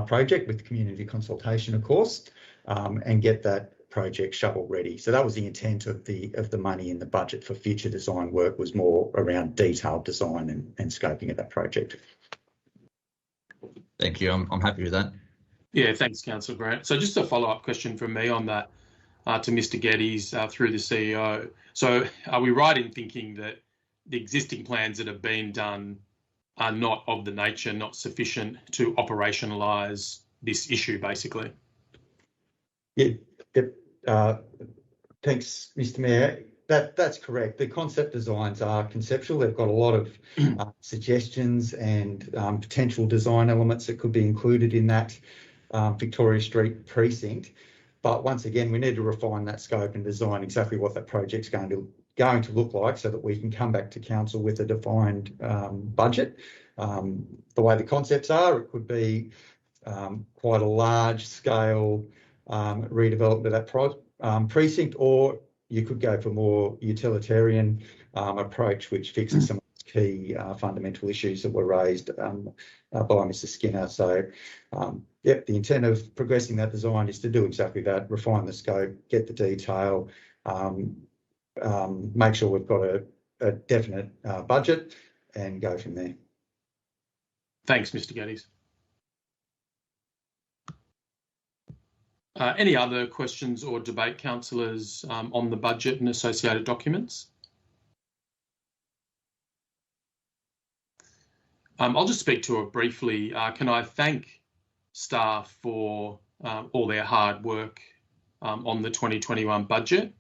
project with community consultation, of course, and get that project shovel ready. So that was the intent of the money in the budget for future design work, was more around detailed design and scoping of that project. Thank you. I'm happy with that. Yeah, thanks, Councillor Grant. So just a follow-up question from me on that to Mr. Geddes through the CEO. So are we right in thinking that the existing plans that have been done are not of the nature, not sufficient to operationalise this issue, basically? Yeah, thanks, Mr. Mayor. That's correct. The concept designs are conceptual. They've got a lot of suggestions and potential design elements that could be included in that Victoria Street precinct. But once again, we need to refine that scope and design exactly what that project's going to look like, so that we can come back to council with a defined budget. The way the concepts are, it could be quite a large scale redevelopment of that precinct, or you could go for more utilitarian approach, which fixes some of the key fundamental issues that were raised by Mr. Skinner. So, the intent of progressing that design is to do exactly that: refine the scope, get the detail, make sure we've got a definite budget, and go from there. Thanks, Mr. Geddes. Any other questions or debate, councillors, on the budget and associated documents? I'll just speak to it briefly. Can I thank staff for all their hard work on the 2021 budget?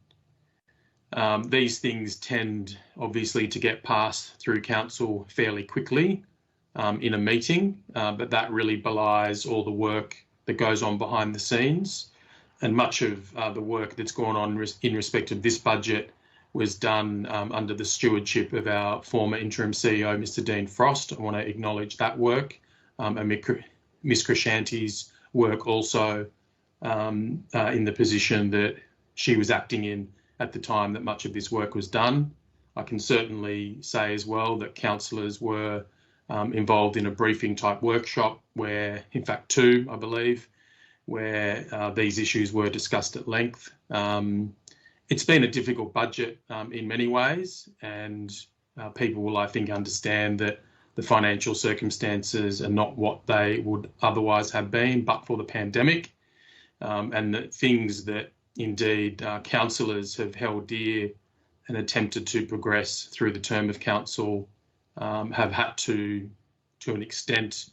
These things tend, obviously, to get passed through council fairly quickly in a meeting, but that really belies all the work that goes on behind the scenes, and much of the work that's gone on in respect of this budget was done under the stewardship of our former interim CEO, Mr. Dean Frost. I want to acknowledge that work, and Ms. Krishanti's work also in the position that she was acting in at the time that much of this work was done. I can certainly say as well that councillors were involved in a briefing type workshop where, in fact, 2, I believe, where these issues were discussed at length. It's been a difficult budget in many ways, and people will, I think, understand that the financial circumstances are not what they would otherwise have been but for the pandemic, and the things that indeed councillors have held dear and attempted to progress through the term of council have had to an extent,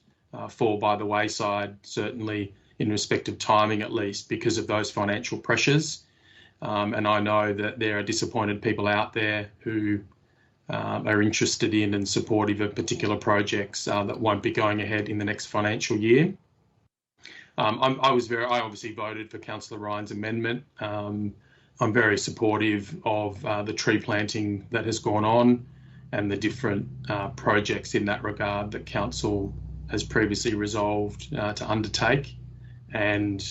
fall by the wayside, certainly in respect of timing at least, because of those financial pressures. And I know that there are disappointed people out there who are interested in and supportive of particular projects that won't be going ahead in the next financial year. I obviously voted for Councillor Ryan's amendment. I'm very supportive of the tree planting that has gone on and the different projects in that regard that Council has previously resolved to undertake. And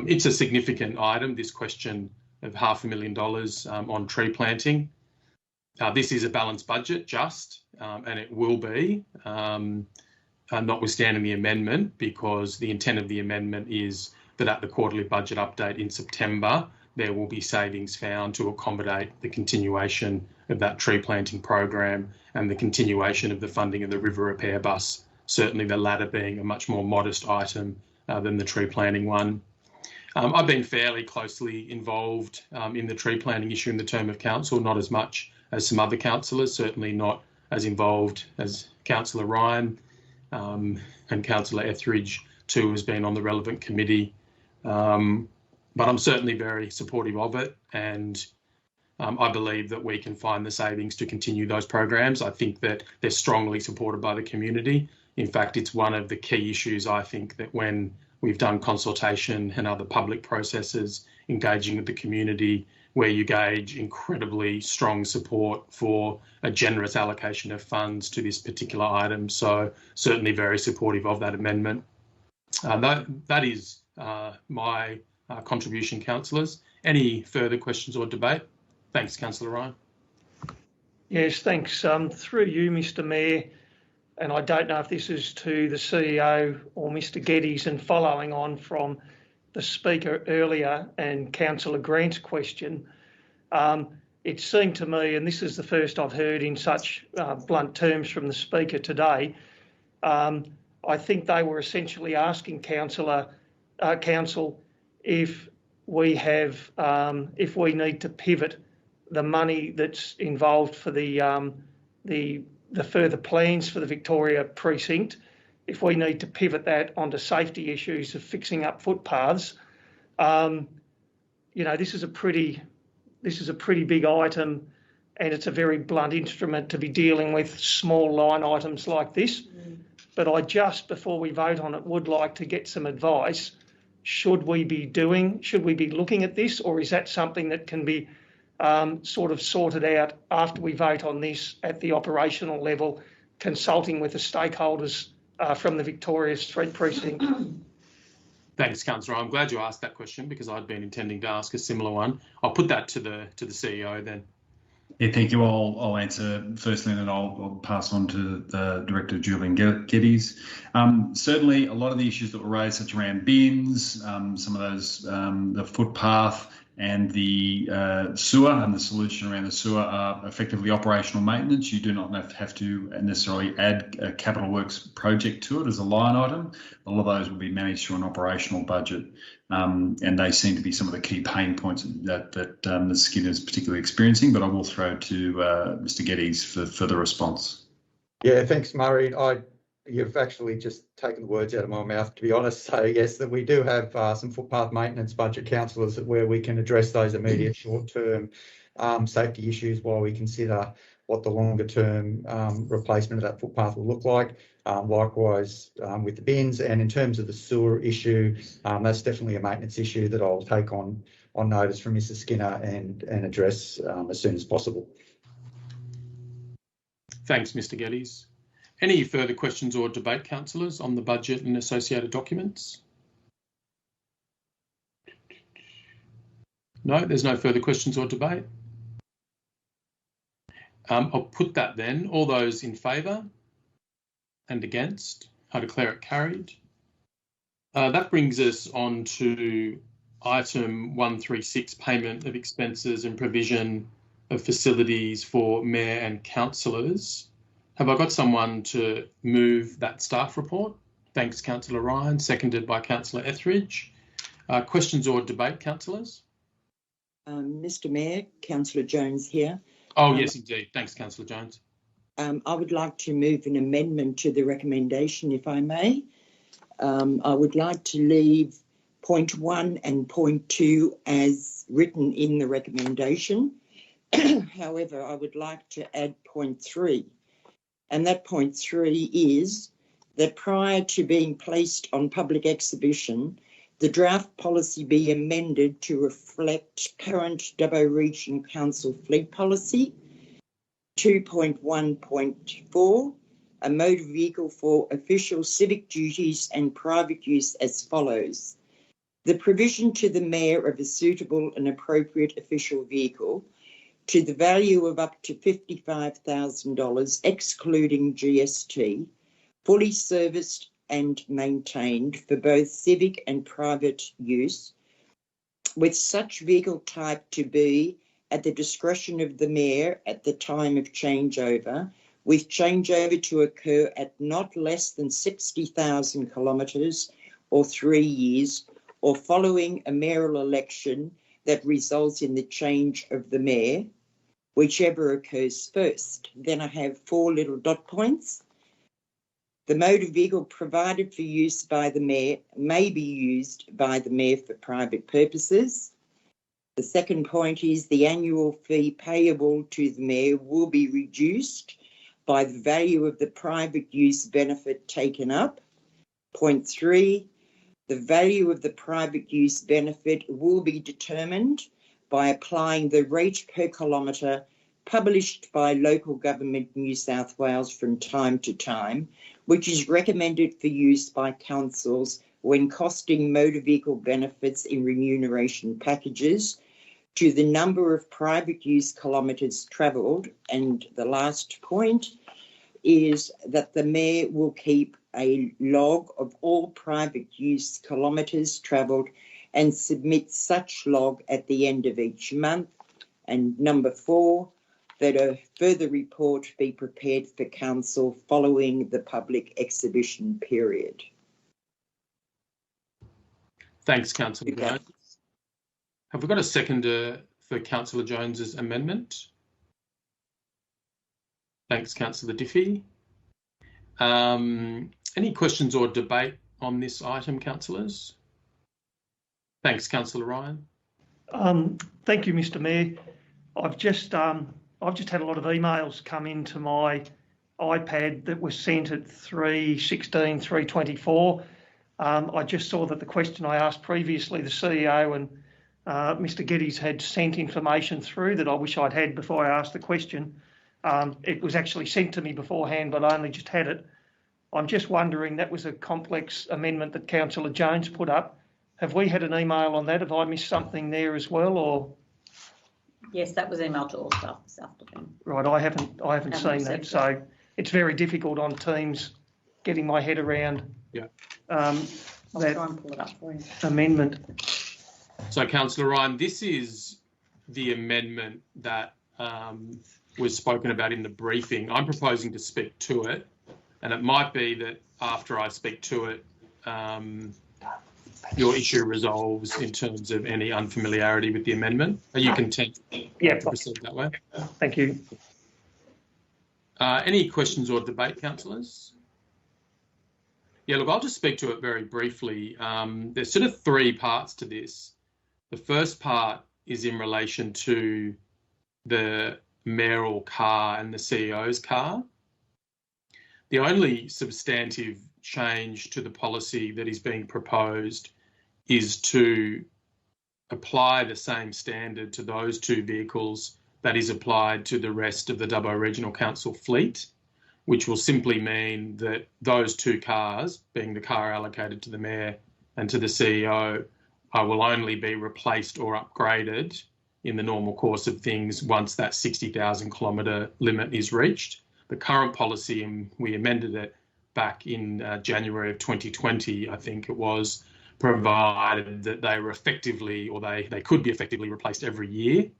it's a significant item, this question of $500,000 on tree planting. This is a balanced budget, and it will be, notwithstanding the amendment, because the intent of the amendment is that at the quarterly budget update in September, there will be savings found to accommodate the continuation of that tree planting program and the continuation of the funding of the river repair bus, certainly the latter being a much more modest item than the tree planting one. I've been fairly closely involved in the tree planting issue in the term of council, not as much as some other councillors, certainly not as involved as Councillor Ryan, and Councillor Etheridge too has been on the relevant committee. But I'm certainly very supportive of it, and I believe that we can find the savings to continue those programs. I think that they're strongly supported by the community. In fact, it's one of the key issues, I think, that when we've done consultation and other public processes engaging with the community, where you gauge incredibly strong support for a generous allocation of funds to this particular item. So certainly very supportive of that amendment. That is my contribution, councillors. Any further questions or debate? Thanks, Councillor Ryan. Yes, thanks. Through you, Mr. Mayor, and I don't know if this is to the CEO or Mr. Geddes, and following on from the speaker earlier and Councillor Grant's question, it seemed to me, and this is the first I've heard in such blunt terms from the speaker today, I think they were essentially asking council if we need to pivot the money that's involved for the further plans for the Victoria precinct, if we need to pivot that onto safety issues of fixing up footpaths. This is a pretty big item, and it's a very blunt instrument to be dealing with small line items like this. But I just, before we vote on it, would like to get some advice. Should we be looking at this, or is that something that can be sort of sorted out after we vote on this at the operational level, consulting with the stakeholders from the Victoria Street precinct? Thanks, Councillor. I'm glad you asked that question, because I'd been intending to ask a similar one. I'll put that to the CEO then. Yeah, thank you. I'll answer firstly, and then I'll pass on to the Director, Julian Geddes. Certainly, a lot of the issues that were raised, such around bins, some of those, the footpath and the sewer, and the solution around the sewer are effectively operational maintenance. You do not have to necessarily add a capital works project to it as a line item. A lot of those will be managed through an operational budget, and they seem to be some of the key pain points that Ms. Skinner is particularly experiencing. But I will throw to Mr. Geddes for further response. Yeah, thanks, Murray. You've actually just taken the words out of my mouth, to be honest. So yes, that we do have some footpath maintenance budget councillors where we can address those immediate short-term safety issues while we consider what the longer-term replacement of that footpath will look like. Likewise with the bins, and in terms of the sewer issue, that's definitely a maintenance issue that I'll take on on notice from Mr Skinner and address as soon as possible. Thanks, Mr Geddes. Any further questions or debate, councillors, on the budget and associated documents? No, there's no further questions or debate. I'll put that then. All those in favour and against, I declare it carried. That brings us on to item 136, payment of expenses and provision of facilities for mayor and councillors. Have I got someone to move that staff report? Thanks, Councillor Ryan, seconded by Councillor Etheridge. Questions or debate, councillors? Mr Mayor, Councillor Jones here. Oh, yes, indeed. Thanks, Councillor Jones. I would like to move an amendment to the recommendation, if I may. I would like to leave point 1 and point 2 as written in the recommendation. However, I would like to add point 3. And that point 3 is that prior to being placed on public exhibition, the draft policy be amended to reflect current Dubbo Region Council fleet policy. 2.1.4, a motor vehicle for official civic duties and private use as follows. The provision to the Mayor of a suitable and appropriate official vehicle to the value of up to $55,000, excluding GST, fully serviced and maintained for both civic and private use, with such vehicle type to be at the discretion of the Mayor at the time of changeover, with changeover to occur at not less than 60,000 kilometres or 3 years, or following a mayoral election that results in the change of the Mayor, whichever occurs first. Then I have 4 little dot points. The motor vehicle provided for use by the Mayor may be used by the Mayor for private purposes. The second point is the annual fee payable to the Mayor will be reduced by the value of the private use benefit taken up. Point 3, the value of the private use benefit will be determined by applying the rate per kilometre published by Local Government New South Wales from time to time, which is recommended for use by councils when costing motor vehicle benefits in remuneration packages, to the number of private use kilometres travelled. And the last point is that the Mayor will keep a log of all private use kilometres travelled and submit such log at the end of each month. And number 4, that a further report be prepared for council following the public exhibition period. Thanks, Councillor Jones. Have we got a seconder for Councillor Jones's amendment? Thanks, Councillor Diffie. Any questions or debate on this item, councillors? Thanks, Councillor Ryan. Thank you, Mr Mayor. I've just had a lot of emails come into my iPad that was sent at 3/16/3/24. I just saw that the question I asked previously, the CEO and Mr Geddes had sent information through that I wish I'd had before I asked the question. It was actually sent to me beforehand, but I only just had it. I'm just wondering, that was a complex amendment that Councillor Jones put up. Have we had an email on that? Have I missed something there as well, or? Yes, that was emailed to all staff this afternoon. Right, I haven't seen that, so it's very difficult on Teams getting my head around. Yeah. I'll try and pull it up for you. Amendment. So, Councillor Ryan, this is the amendment that was spoken about in the briefing. I'm proposing to speak to it, and it might be that after I speak to it, your issue resolves in terms of any unfamiliarity with the amendment. Are you content to proceed that way? Thank you. Any questions or debate, councillors? Yeah, look, I'll just speak to it very briefly. There's sort of 3 parts to this. The first part is in relation to the mayoral car and the CEO's car. The only substantive change to the policy that is being proposed is to apply the same standard to those two vehicles that is applied to the rest of the Dubbo Regional Council fleet, which will simply mean that those two cars, being the car allocated to the Mayor and to the CEO, will only be replaced or upgraded in the normal course of things once that 60,000 kilometre limit is reached. The current policy, and we amended it back in January of 2020, I think it was, provided that they were effectively, or they could be effectively replaced every year.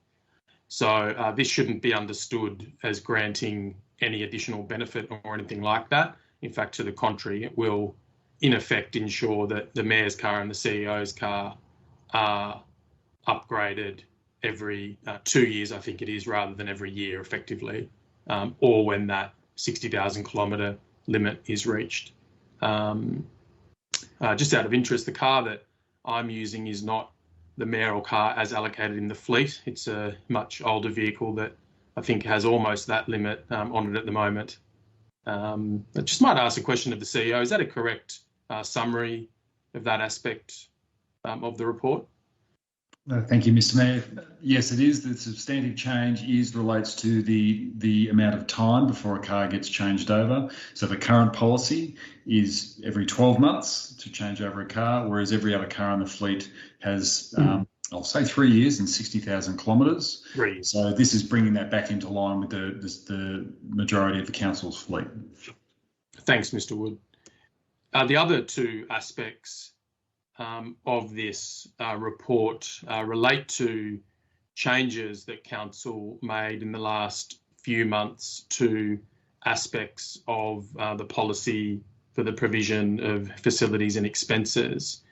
So this shouldn't be understood as granting any additional benefit or anything like that. In fact, to the contrary, it will in effect ensure that the Mayor's car and the CEO's car are upgraded every 2 years, I think it is, rather than every year effectively, or when that 60,000 kilometre limit is reached. Just out of interest, the car that I'm using is not the mayoral car as allocated in the fleet. It's a much older vehicle that I think has almost that limit on it at the moment. I just might ask a question of the CEO. Is that a correct summary of that aspect of the report? Thank you, Mr. Mayor. Yes, it is. The substantive change relates to the amount of time before a car gets changed over. So the current policy is every 12 months to change over a car, whereas every other car in the fleet has, I'll say 3 years and 60,000 kilometres. So this is bringing that back into line with the majority of the council's fleet. Thanks, Mr. Wood. The other two aspects of this report relate to changes that Council made in the last few months to aspects of the policy for the provision of facilities and expenses.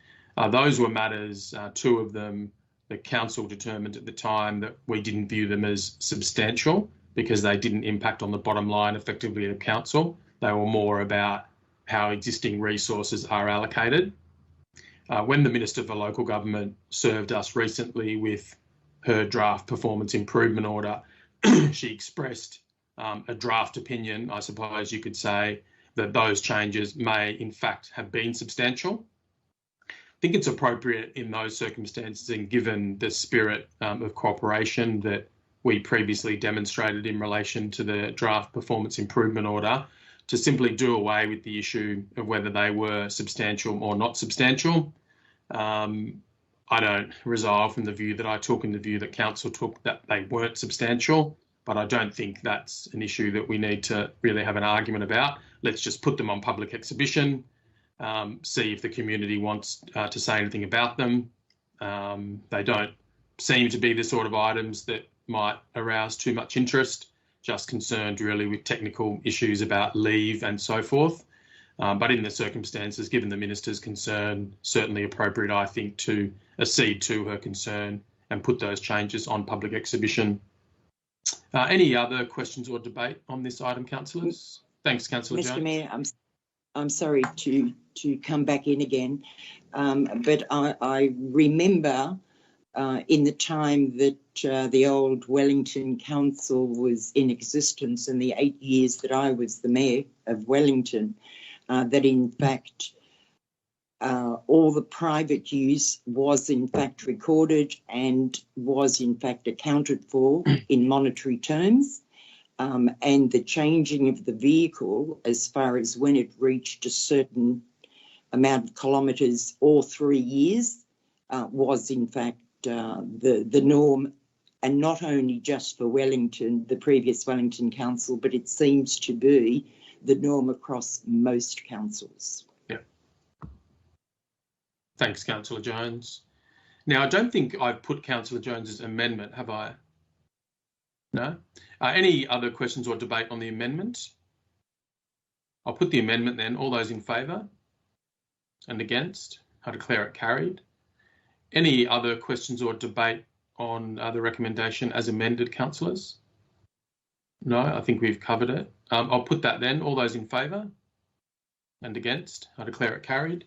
Those were matters, two of them, that Council determined at the time that we didn't view them as substantial because they didn't impact on the bottom line effectively of Council. They were more about how existing resources are allocated. When the Minister for Local Government served us recently with her draft performance improvement order, she expressed a draft opinion, I suppose you could say, that those changes may in fact have been substantial. I think it's appropriate in those circumstances and given the spirit of cooperation that we previously demonstrated in relation to the draft performance improvement order to simply do away with the issue of whether they were substantial or not substantial. I don't resolve from the view that I took and the view that Council took that they weren't substantial, but I don't think that's an issue that we need to really have an argument about. Let's just put them on public exhibition, see if the community wants to say anything about them. They don't seem to be the sort of items that might arouse too much interest, just concerned really with technical issues about leave and so forth. But in the circumstances, given the Minister's concern, certainly appropriate, I think, to accede to her concern and put those changes on public exhibition. Any other questions or debate on this item, councillors? Thanks, Councillor Jones. Mr. Mayor, I'm sorry to come back in again, but I remember in the time that the old Wellington Council was in existence in the 8 years that I was the Mayor of Wellington, that in fact all the private use was in fact recorded and was in fact accounted for in monetary terms, and the changing of the vehicle as far as when it reached a certain amount of kilometres or 3 years was in fact the norm, and not only just for Wellington, the previous Wellington Council, but it seems to be the norm across most councils. Yeah. Thanks, Councillor Jones. Now, I don't think I've put Councillor Jones's amendment, have I? No? Any other questions or debate on the amendment? I'll put the amendment then. All those in favour and against? I declare it carried. Any other questions or debate on the recommendation as amended, councillors? No, I think we've covered it. I'll put that then. All those in favour and against? I declare it carried.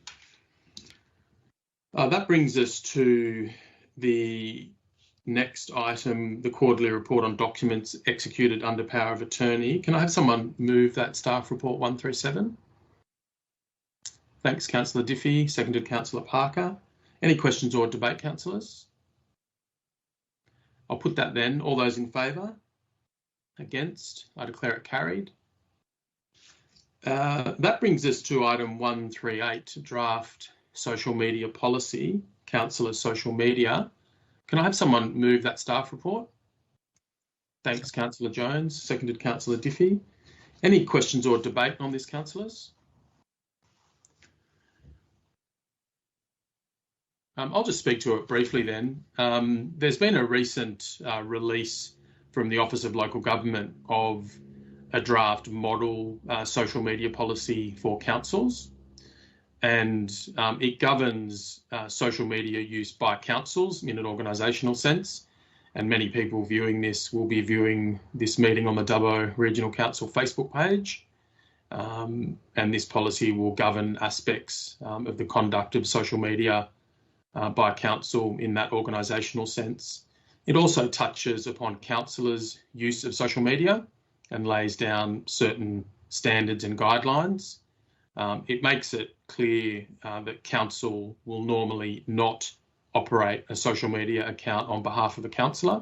That brings us to the next item, the quarterly report on documents executed under power of attorney. Can I have someone move that staff report 137? Thanks, Councillor Diffie. Seconded, Councillor Parker. Any questions or debate, councillors? I'll put that then. All those in favour? Against? I declare it carried. That brings us to item 138, draft social media policy, councillor social media. Can I have someone move that staff report? Thanks, Councillor Jones. Seconded, Councillor Diffie. Any questions or debate on this, councillors? I'll just speak to it briefly then. There's been a recent release from the Office of Local Government of a draft model social media policy for councils, and it governs social media use by councils in an organisational sense. And many people viewing this will be viewing this meeting on the Dubbo Regional Council Facebook page. And this policy will govern aspects of the conduct of social media by council in that organisational sense. It also touches upon councillors' use of social media and lays down certain standards and guidelines. It makes it clear that council will normally not operate a social media account on behalf of a councillor,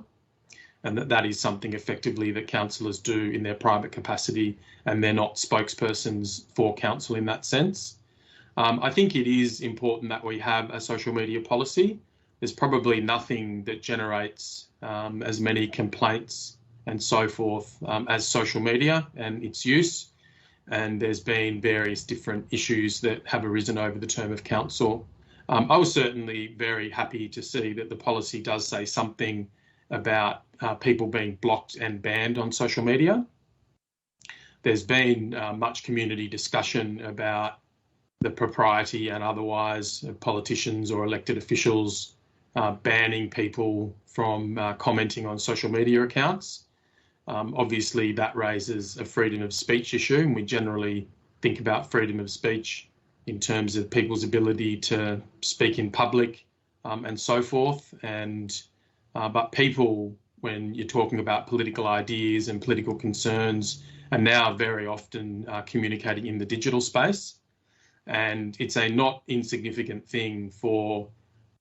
and that is something effectively that councillors do in their private capacity, and they're not spokespersons for council in that sense. I think it is important that we have a social media policy. There's probably nothing that generates as many complaints and so forth as social media and its use. And there's been various different issues that have arisen over the term of council. I was certainly very happy to see that the policy does say something about people being blocked and banned on social media. There's been much community discussion about the propriety and otherwise of politicians or elected officials banning people from commenting on social media accounts. Obviously, that raises a freedom of speech issue, and we generally think about freedom of speech in terms of people's ability to speak in public and so forth. But people, when you're talking about political ideas and political concerns, are now very often communicating in the digital space. And it's a not insignificant thing for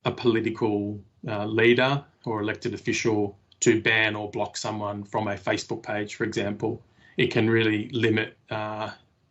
a political leader or elected official to ban or block someone from a Facebook page, for example. It can really limit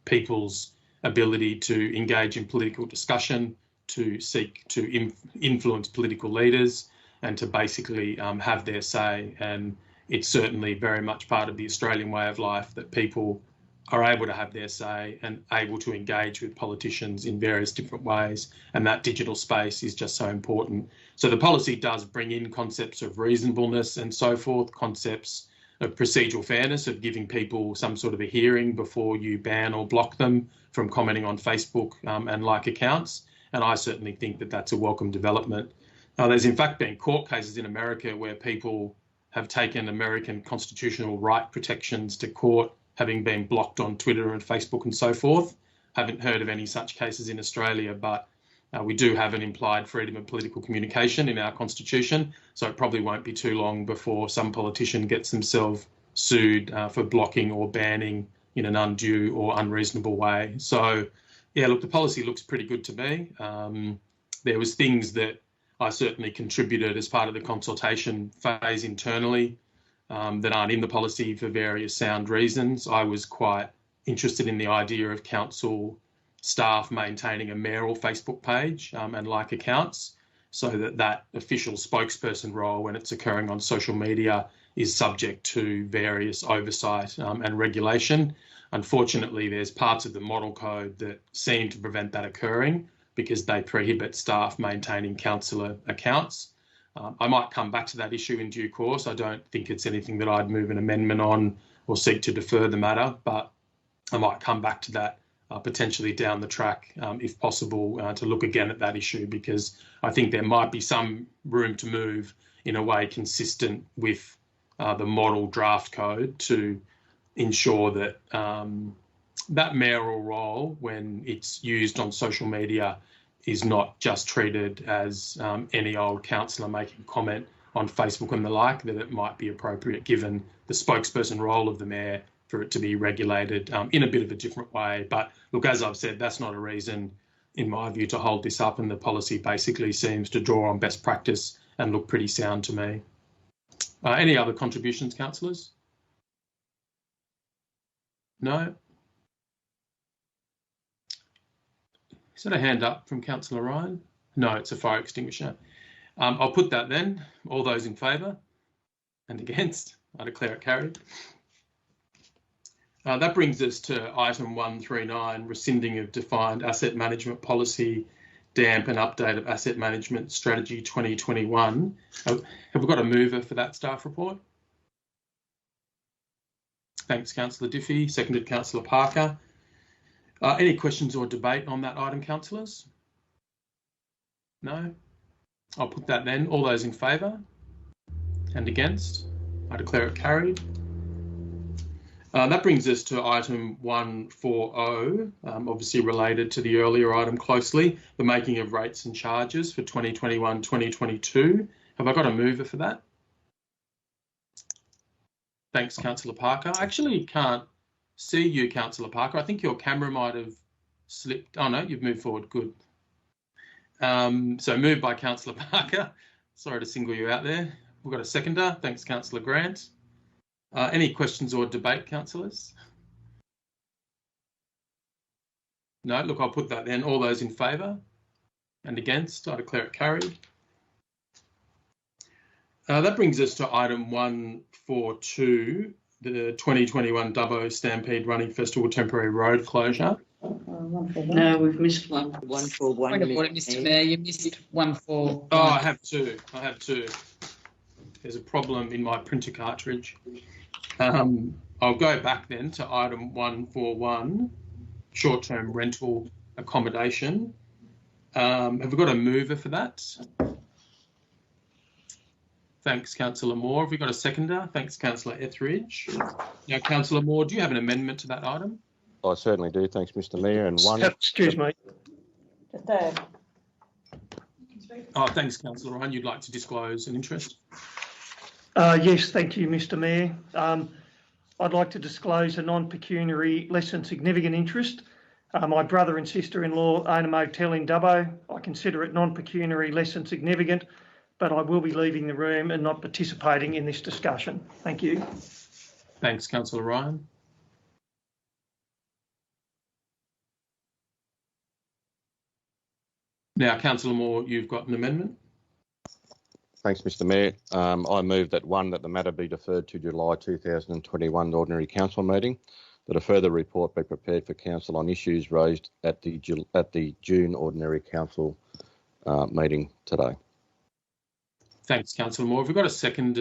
people's ability to engage in political discussion, to seek to influence political leaders, and to basically have their say. And it's certainly very much part of the Australian way of life that people are able to have their say and able to engage with politicians in various different ways. And that digital space is just so important. So the policy does bring in concepts of reasonableness and so forth, concepts of procedural fairness, of giving people some sort of a hearing before you ban or block them from commenting on Facebook and like accounts. And I certainly think that that's a welcome development. There's in fact been court cases in America where people have taken American constitutional right protections to court, having been blocked on Twitter and Facebook and so forth. Haven't heard of any such cases in Australia, but we do have an implied freedom of political communication in our constitution, so it probably won't be too long before some politician gets themselves sued for blocking or banning in an undue or unreasonable way. So, yeah, look, the policy looks pretty good to me. There was things that I certainly contributed as part of the consultation phase internally that aren't in the policy for various sound reasons. I was quite interested in the idea of council staff maintaining a mayoral Facebook page and like accounts, so that official spokesperson role, when it's occurring on social media, is subject to various oversight and regulation. Unfortunately, there's parts of the model code that seem to prevent that occurring because they prohibit staff maintaining councillor accounts. I might come back to that issue in due course. I don't think it's anything that I'd move an amendment on or seek to defer the matter, but I might come back to that potentially down the track, if possible, to look again at that issue, because I think there might be some room to move in a way consistent with the model draft code to ensure that that mayoral role, when it's used on social media, is not just treated as any old councillor making comment on Facebook and the like, that it might be appropriate, given the spokesperson role of the mayor, for it to be regulated in a bit of a different way. But look, as I've said, that's not a reason, in my view, to hold this up, and the policy basically seems to draw on best practice and look pretty sound to me. Any other contributions, councillors? No? Is that a hand up from Councillor Ryan? No, it's a fire extinguisher. I'll put that then. All those in favour and against? I declare it carried. That brings us to item 139, rescinding of defined asset management policy, DAMP and update of asset management strategy 2021. Have we got a mover for that staff report? Thanks, Councillor Diffie. Seconded, Councillor Parker. Any questions or debate on that item, councillors? No? I'll put that then. All those in favour and against? I declare it carried. That brings us to item 140, obviously related to the earlier item closely, the making of rates and charges for 2021-2022. Have I got a mover for that? Thanks, Councillor Parker. I actually can't see you, Councillor Parker. I think your camera might have slipped. Oh, no, you've moved forward. Good. So moved by Councillor Parker. Sorry to single you out there. We've got a seconder. Thanks, Councillor Grant. Any questions or debate, councillors? No, look, I'll put that then. All those in favour and against? I declare it carried. That brings us to item 142, the 2021 Dubbo Stampede Running Festival temporary road closure. No, we've missed one. 141. Point of order, Mr. Mayor, you missed 141. Oh, I have two. There's a problem in my printer cartridge. I'll go back then to item 141, short-term rental accommodation. Have we got a mover for that? Thanks, Councillor Moore. Have we got a seconder? Thanks, Councillor Etheridge. Now, Councillor Moore, do you have an amendment to that item? I certainly do. Thanks, Mr. Mayor. And one. Excuse me. Oh, thanks, Councillor Ryan. You'd like to disclose an interest? Yes, thank you, Mr. Mayor. I'd like to disclose a non-pecuniary, less than significant interest. My brother and sister-in-law own a motel in Dubbo. I consider it non-pecuniary, less than significant, but I will be leaving the room and not participating in this discussion. Thank you. Thanks, Councillor Ryan. Now, Councillor Moore, you've got an amendment. Thanks, Mr. Mayor. I move that the matter be deferred to July 2021 Ordinary Council meeting, that a further report be prepared for Council on issues raised at the June Ordinary Council meeting today. Thanks, Councillor Moore. Have we got a second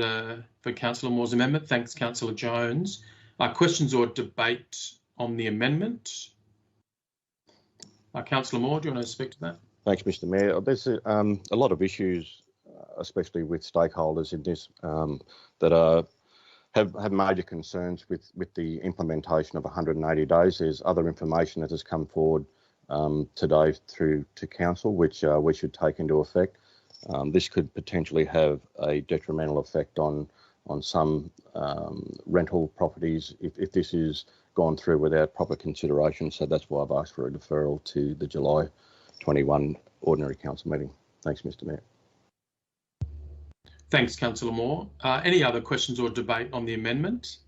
for Councillor Moore's amendment? Thanks, Councillor Jones. Questions or debate on the amendment? Councillor Moore, do you want to speak to that? Thanks, Mr. Mayor. There's a lot of issues, especially with stakeholders in this, that have major concerns with the implementation of 180 days. There's other information that has come forward today through to Council, which we should take into effect. This could potentially have a detrimental effect on some rental properties if this is gone through without proper consideration. So that's why I've asked for a deferral to the July 21 Ordinary Council meeting. Thanks, Mr. Mayor. Thanks, Councillor Moore. Any other questions or debate on the amendment?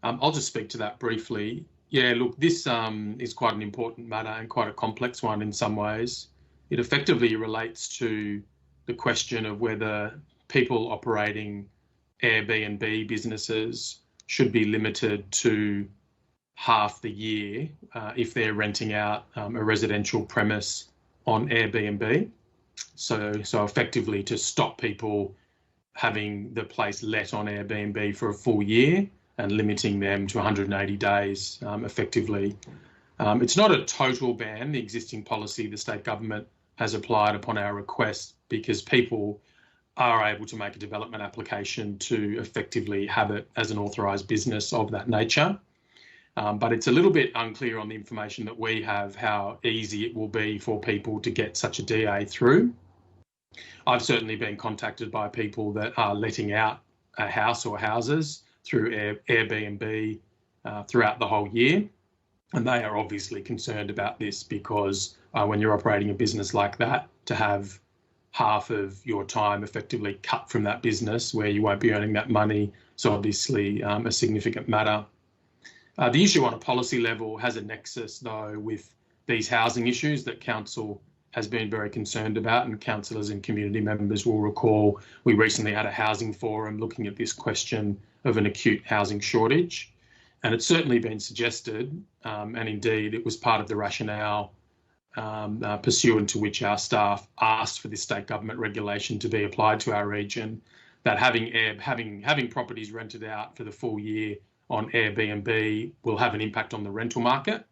I'll just speak to that briefly. Yeah, look, this is quite an important matter and quite a complex one in some ways. It effectively relates to the question of whether people operating Airbnb businesses should be limited to half the year if they're renting out a residential premise on Airbnb. So effectively to stop people having the place let on Airbnb for a full year and limiting them to 180 days effectively. It's not a total ban, the existing policy the state government has applied upon our request, because people are able to make a development application to effectively have it as an authorised business of that nature. But it's a little bit unclear on the information that we have how easy it will be for people to get such a DA through. I've certainly been contacted by people that are letting out a house or houses through Airbnb throughout the whole year. And they are obviously concerned about this because when you're operating a business like that, to have half of your time effectively cut from that business where you won't be earning that money. So obviously a significant matter. The issue on a policy level has a nexus, though, with these housing issues that Council has been very concerned about, and councillors and community members will recall we recently had a housing forum looking at this question of an acute housing shortage. And it's certainly been suggested, and indeed it was part of the rationale pursuant to which our staff asked for this state government regulation to be applied to our region, that having properties rented out for the full year on Airbnb will have an impact on the rental market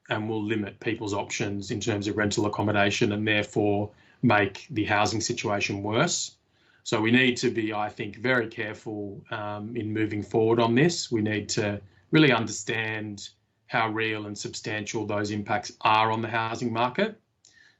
and will limit people's options in terms of rental accommodation and therefore make the housing situation worse. So we need to be, I think, very careful in moving forward on this. We need to really understand how real and substantial those impacts are on the housing market,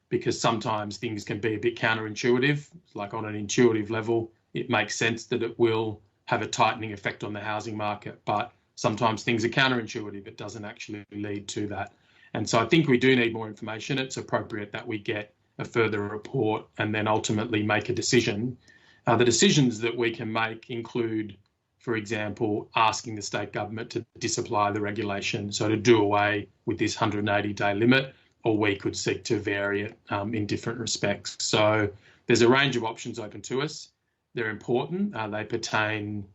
because sometimes things can be a bit counterintuitive. Like on an intuitive level, it makes sense that it will have a tightening effect on the housing market, but sometimes things are counterintuitive. It doesn't actually lead to that. And so I think we do need more information. It's appropriate that we get a further report and then ultimately make a decision. The decisions that we can make include, for example, asking the state government to disapply the regulation, so to do away with this 180-day limit, or we could seek to vary it in different respects. So there's a range of options open to us. They're important. They pertain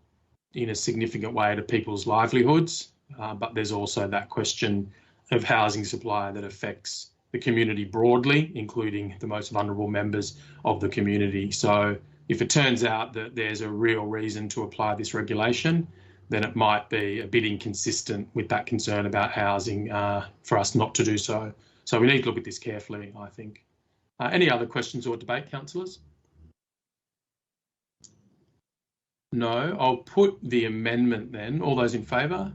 in a significant way to people's livelihoods, but there's also that question of housing supply that affects the community broadly, including the most vulnerable members of the community. So if it turns out that there's a real reason to apply this regulation, then it might be a bit inconsistent with that concern about housing for us not to do so. So we need to look at this carefully, I think. Any other questions or debate, councillors? No. I'll put the amendment then. All those in favour?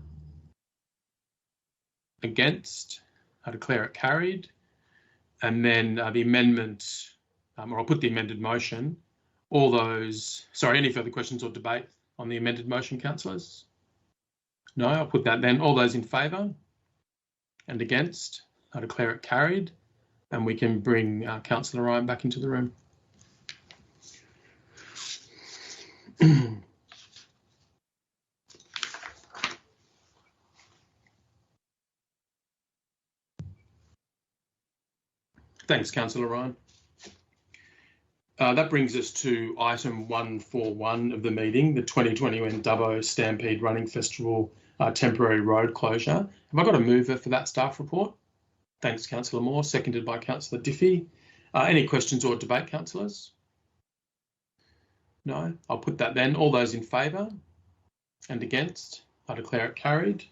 Against? I declare it carried. And then the amendment, or I'll put the amended motion. All those, sorry, any further questions or debate on the amended motion, councillors? No, I'll put that then. All those in favour and against? I declare it carried. And we can bring Councillor Ryan back into the room. Thanks, Councillor Ryan. That brings us to item 141 of the meeting, the 2021 Dubbo Stampede Running Festival temporary road closure. Have I got a mover for that staff report? Thanks, Councillor Moore, seconded by Councillor Diffie. Any questions or debate, councillors? No, I'll put that then. All those in favour and against? I declare it carried.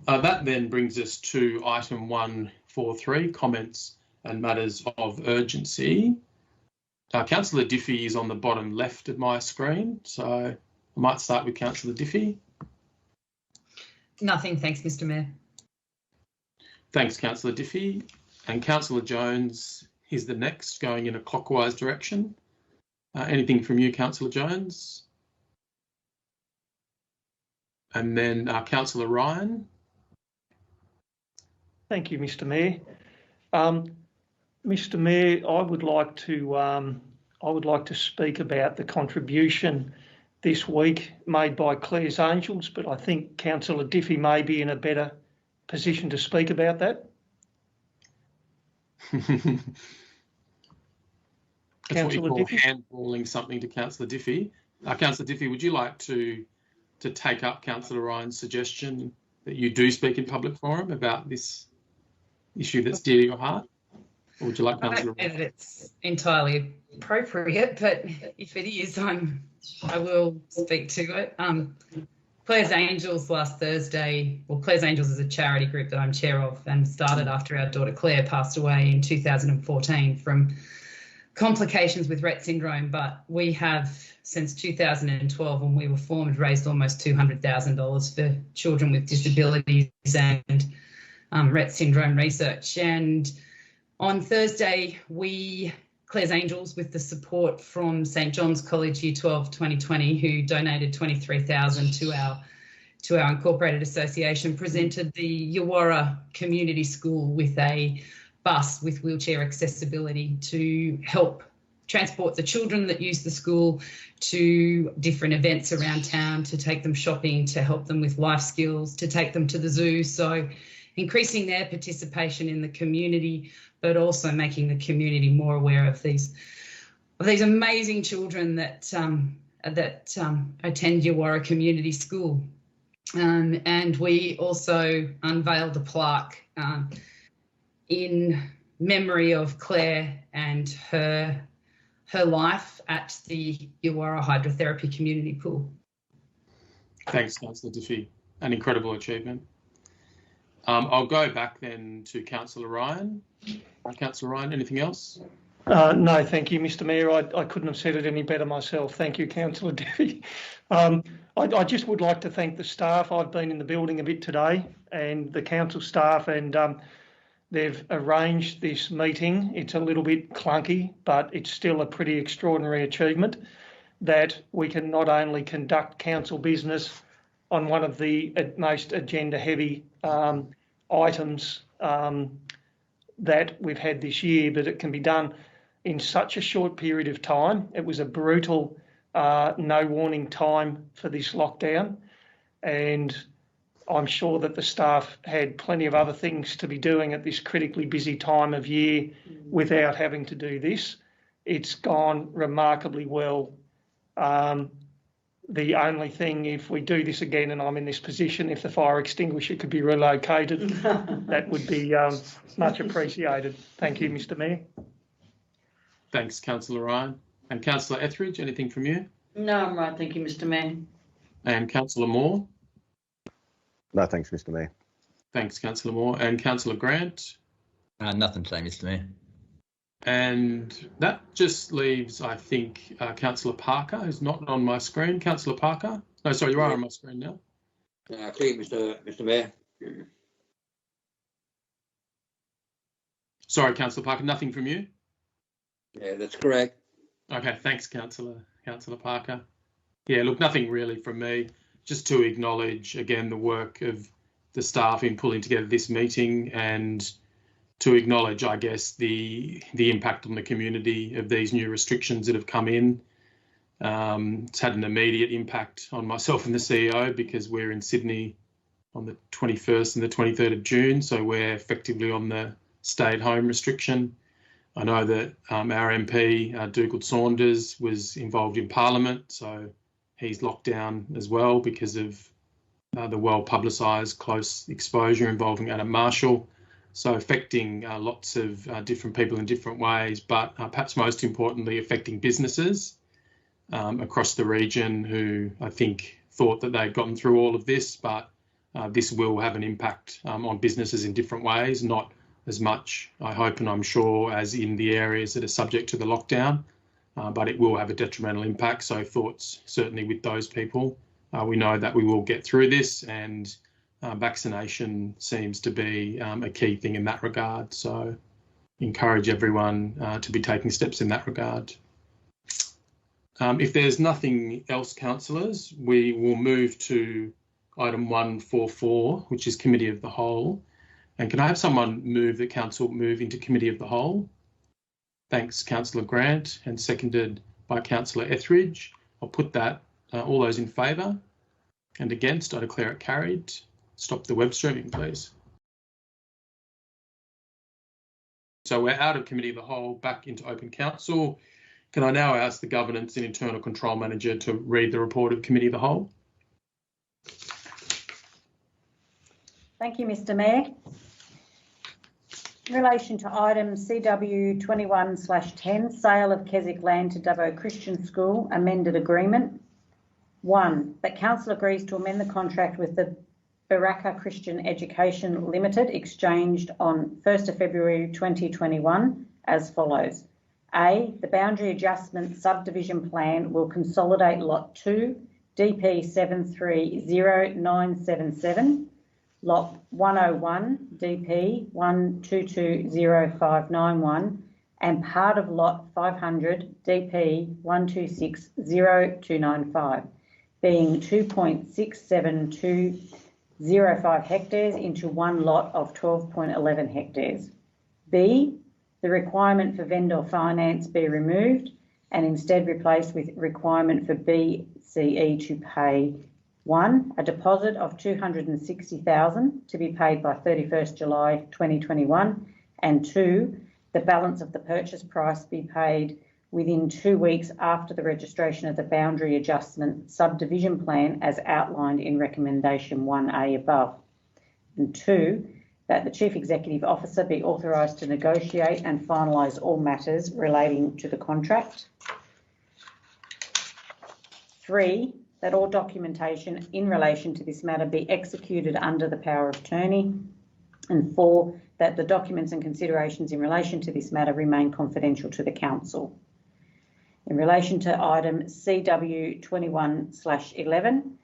That then brings us to item 143, comments and matters of urgency. Councillor Diffie is on the bottom left of my screen, so I might start with Councillor Diffie. Nothing, thanks, Mr Mayor. Thanks, Councillor Diffie. And Councillor Jones is the next, going in a clockwise direction. Anything from you, Councillor Jones? And then Councillor Ryan. Thank you, Mr Mayor. Mr Mayor, I would like to speak about the contribution this week made by Clare's Angels, but I think Councillor Diffie may be in a better position to speak about that. That's what you call handballing something to Councillor Diffie. Councillor Diffie, would you like to take up Councillor Ryan's suggestion that you do speak in public forum about this issue that's dear to your heart? Or would you like Councillor Ryan? I don't know that it's entirely appropriate, but if it is, I will speak to it. Clare's Angels last Thursday, well, Clare's Angels is a charity group that I'm chair of and started after our daughter Claire passed away in 2014 from complications with Rett syndrome, but we have since 2012, when we were formed, raised almost $200,000 for children with disabilities and Rett syndrome research. And on Thursday, Clare's Angels, with the support from St John's College Year 12 2020, who donated $23,000 to our incorporated association, presented the Yawarra Community School with a bus with wheelchair accessibility to help transport the children that use the school to different events around town, to take them shopping, to help them with life skills, to take them to the zoo. So increasing their participation in the community, but also making the community more aware of these amazing children that attend Yawara Community School. And we also unveiled a plaque in memory of Claire and her life at the Yawara Hydrotherapy Community Pool. Thanks, Councillor Diffie. An incredible achievement. I'll go back then to Councillor Ryan. Councillor Ryan, anything else? No, thank you, Mr Mayor. I couldn't have said it any better myself. Thank you, Councillor Diffie. I just would like to thank the staff. I've been in the building a bit today, and the council staff, and they've arranged this meeting. It's a little bit clunky, but it's still a pretty extraordinary achievement that we can not only conduct council business on one of the most agenda-heavy items that we've had this year, but it can be done in such a short period of time. It was a brutal, no warning time for this lockdown, and I'm sure that the staff had plenty of other things to be doing at this critically busy time of year without having to do this. It's gone remarkably well. The only thing, if we do this again and I'm in this position, if the fire extinguisher could be relocated, that would be much appreciated. Thank you, Mr Mayor. Thanks, Councillor Ryan. And Councillor Etheridge, anything from you? No, I'm right. Thank you, Mr Mayor. And Councillor Moore? No, thanks, Mr Mayor. Thanks, Councillor Moore. And Councillor Grant? Nothing today, Mr Mayor. And that just leaves, I think, Councillor Parker, who's not on my screen. Councillor Parker? No, sorry, you are on my screen now. Clear, Mr Mayor. Sorry, Councillor Parker, nothing from you? Yeah, that's correct. Okay, thanks, Councillor Parker. Yeah, look, nothing really from me. Just to acknowledge, again, the work of the staff in pulling together this meeting, and to acknowledge, I guess, the impact on the community of these new restrictions that have come in. It's had an immediate impact on myself and the CEO because we're in Sydney on the 21st and the 23rd of June, so we're effectively on the stay-at-home restriction. I know that our MP, Dougal Saunders, was involved in Parliament, so he's locked down as well because of the well-publicised close exposure involving Adam Marshall. So affecting lots of different people in different ways, but perhaps most importantly, affecting businesses across the region who I think thought that they'd gotten through all of this, but this will have an impact on businesses in different ways, not as much, I hope and I'm sure, as in the areas that are subject to the lockdown, but it will have a detrimental impact. So thoughts certainly with those people. We know that we will get through this, and vaccination seems to be a key thing in that regard. So encourage everyone to be taking steps in that regard. If there's nothing else, councillors, we will move to item 144, which is Committee of the Whole. And can I have someone move that council move into Committee of the Whole? Thanks, Councillor Grant, and seconded by Councillor Etheridge. I'll put that. All those in favour and against, I declare it carried. Stop the web streaming, please. So we're out of Committee of the Whole, back into Open Council. Can I now ask the Governance and Internal Control Manager to read the report of Committee of the Whole? Thank you, Mr Mayor. In relation to item CW 21/10, sale of Keswick land to Dubbo Christian School, amended agreement. 1, that Council agrees to amend the contract with the Baraka Christian Education Limited, exchanged on 1st of February 2021 as follows. A, the boundary adjustment subdivision plan will consolidate Lot 2, DP 730977, Lot 101, DP 1220591, and part of Lot 500, DP 1260295, being 2.67205 hectares into one lot of 12.11 hectares. B, the requirement for vendor finance be removed and instead replaced with requirement for BCE to pay 1, a deposit of $260,000 to be paid by 31st July 2021, and 2, the balance of the purchase price be paid within 2 weeks after the registration of the boundary adjustment subdivision plan as outlined in recommendation 1A above. And 2, that the Chief Executive Officer be authorised to negotiate and finalise all matters relating to the contract. 3, that all documentation in relation to this matter be executed under the power of attorney. And 4, that the documents and considerations in relation to this matter remain confidential to the Council. In relation to item CW 21/11,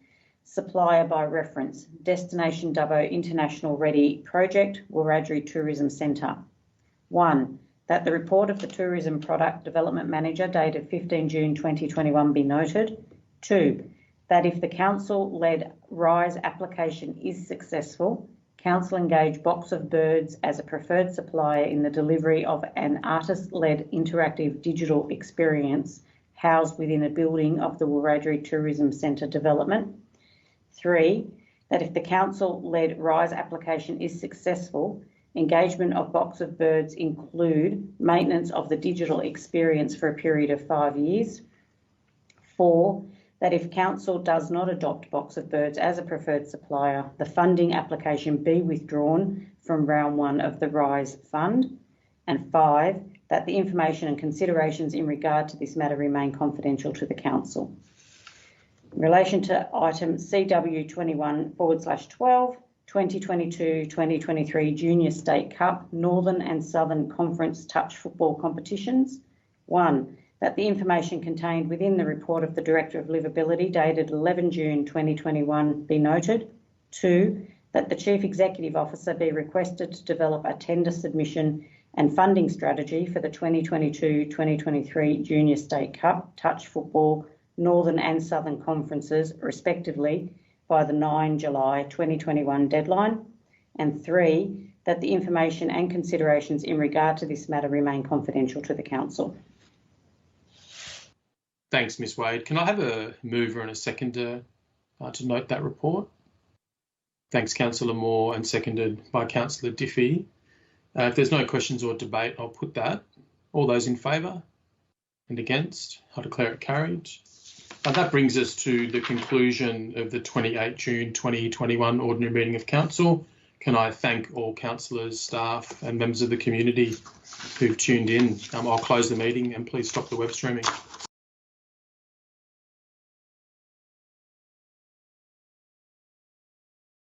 supplier by reference, Destination Dubbo International Ready Project, Wiradjuri Tourism Centre. 1, that the report of the Tourism Product Development Manager dated 15 June 2021 be noted. 2, that if the Council-led RISE application is successful, Council engage Box of Birds as a preferred supplier in the delivery of an artist-led interactive digital experience housed within a building of the Wiradjuri Tourism Centre development. 3, that if the Council-led RISE application is successful, engagement of Box of Birds include maintenance of the digital experience for a period of 5 years. 4, that if Council does not adopt Box of Birds as a preferred supplier, the funding application be withdrawn from round 1 of the RISE fund. And 5, that the information and considerations in regard to this matter remain confidential to the Council. In relation to item CW 21/12, 2022-2023 Junior State Cup Northern and Southern Conference Touch Football Competitions. 1, that the information contained within the report of the Director of Livability dated 11 June 2021 be noted. 2, that the Chief Executive Officer be requested to develop a tender submission and funding strategy for the 2022-2023 Junior State Cup Touch Football Northern and Southern Conferences, respectively, by the 9 July 2021 deadline. And 3, that the information and considerations in regard to this matter remain confidential to the Council. Thanks, Ms Wade. Can I have a mover and a seconder to note that report? Thanks, Councillor Moore, and seconded by Councillor Diffie. If there's no questions or debate, I'll put that. All those in favour and against, I declare it carried. That brings us to the conclusion of the 28 June 2021 Ordinary Meeting of Council. Can I thank all councillors, staff and members of the community who've tuned in. I'll close the meeting and please stop the web streaming.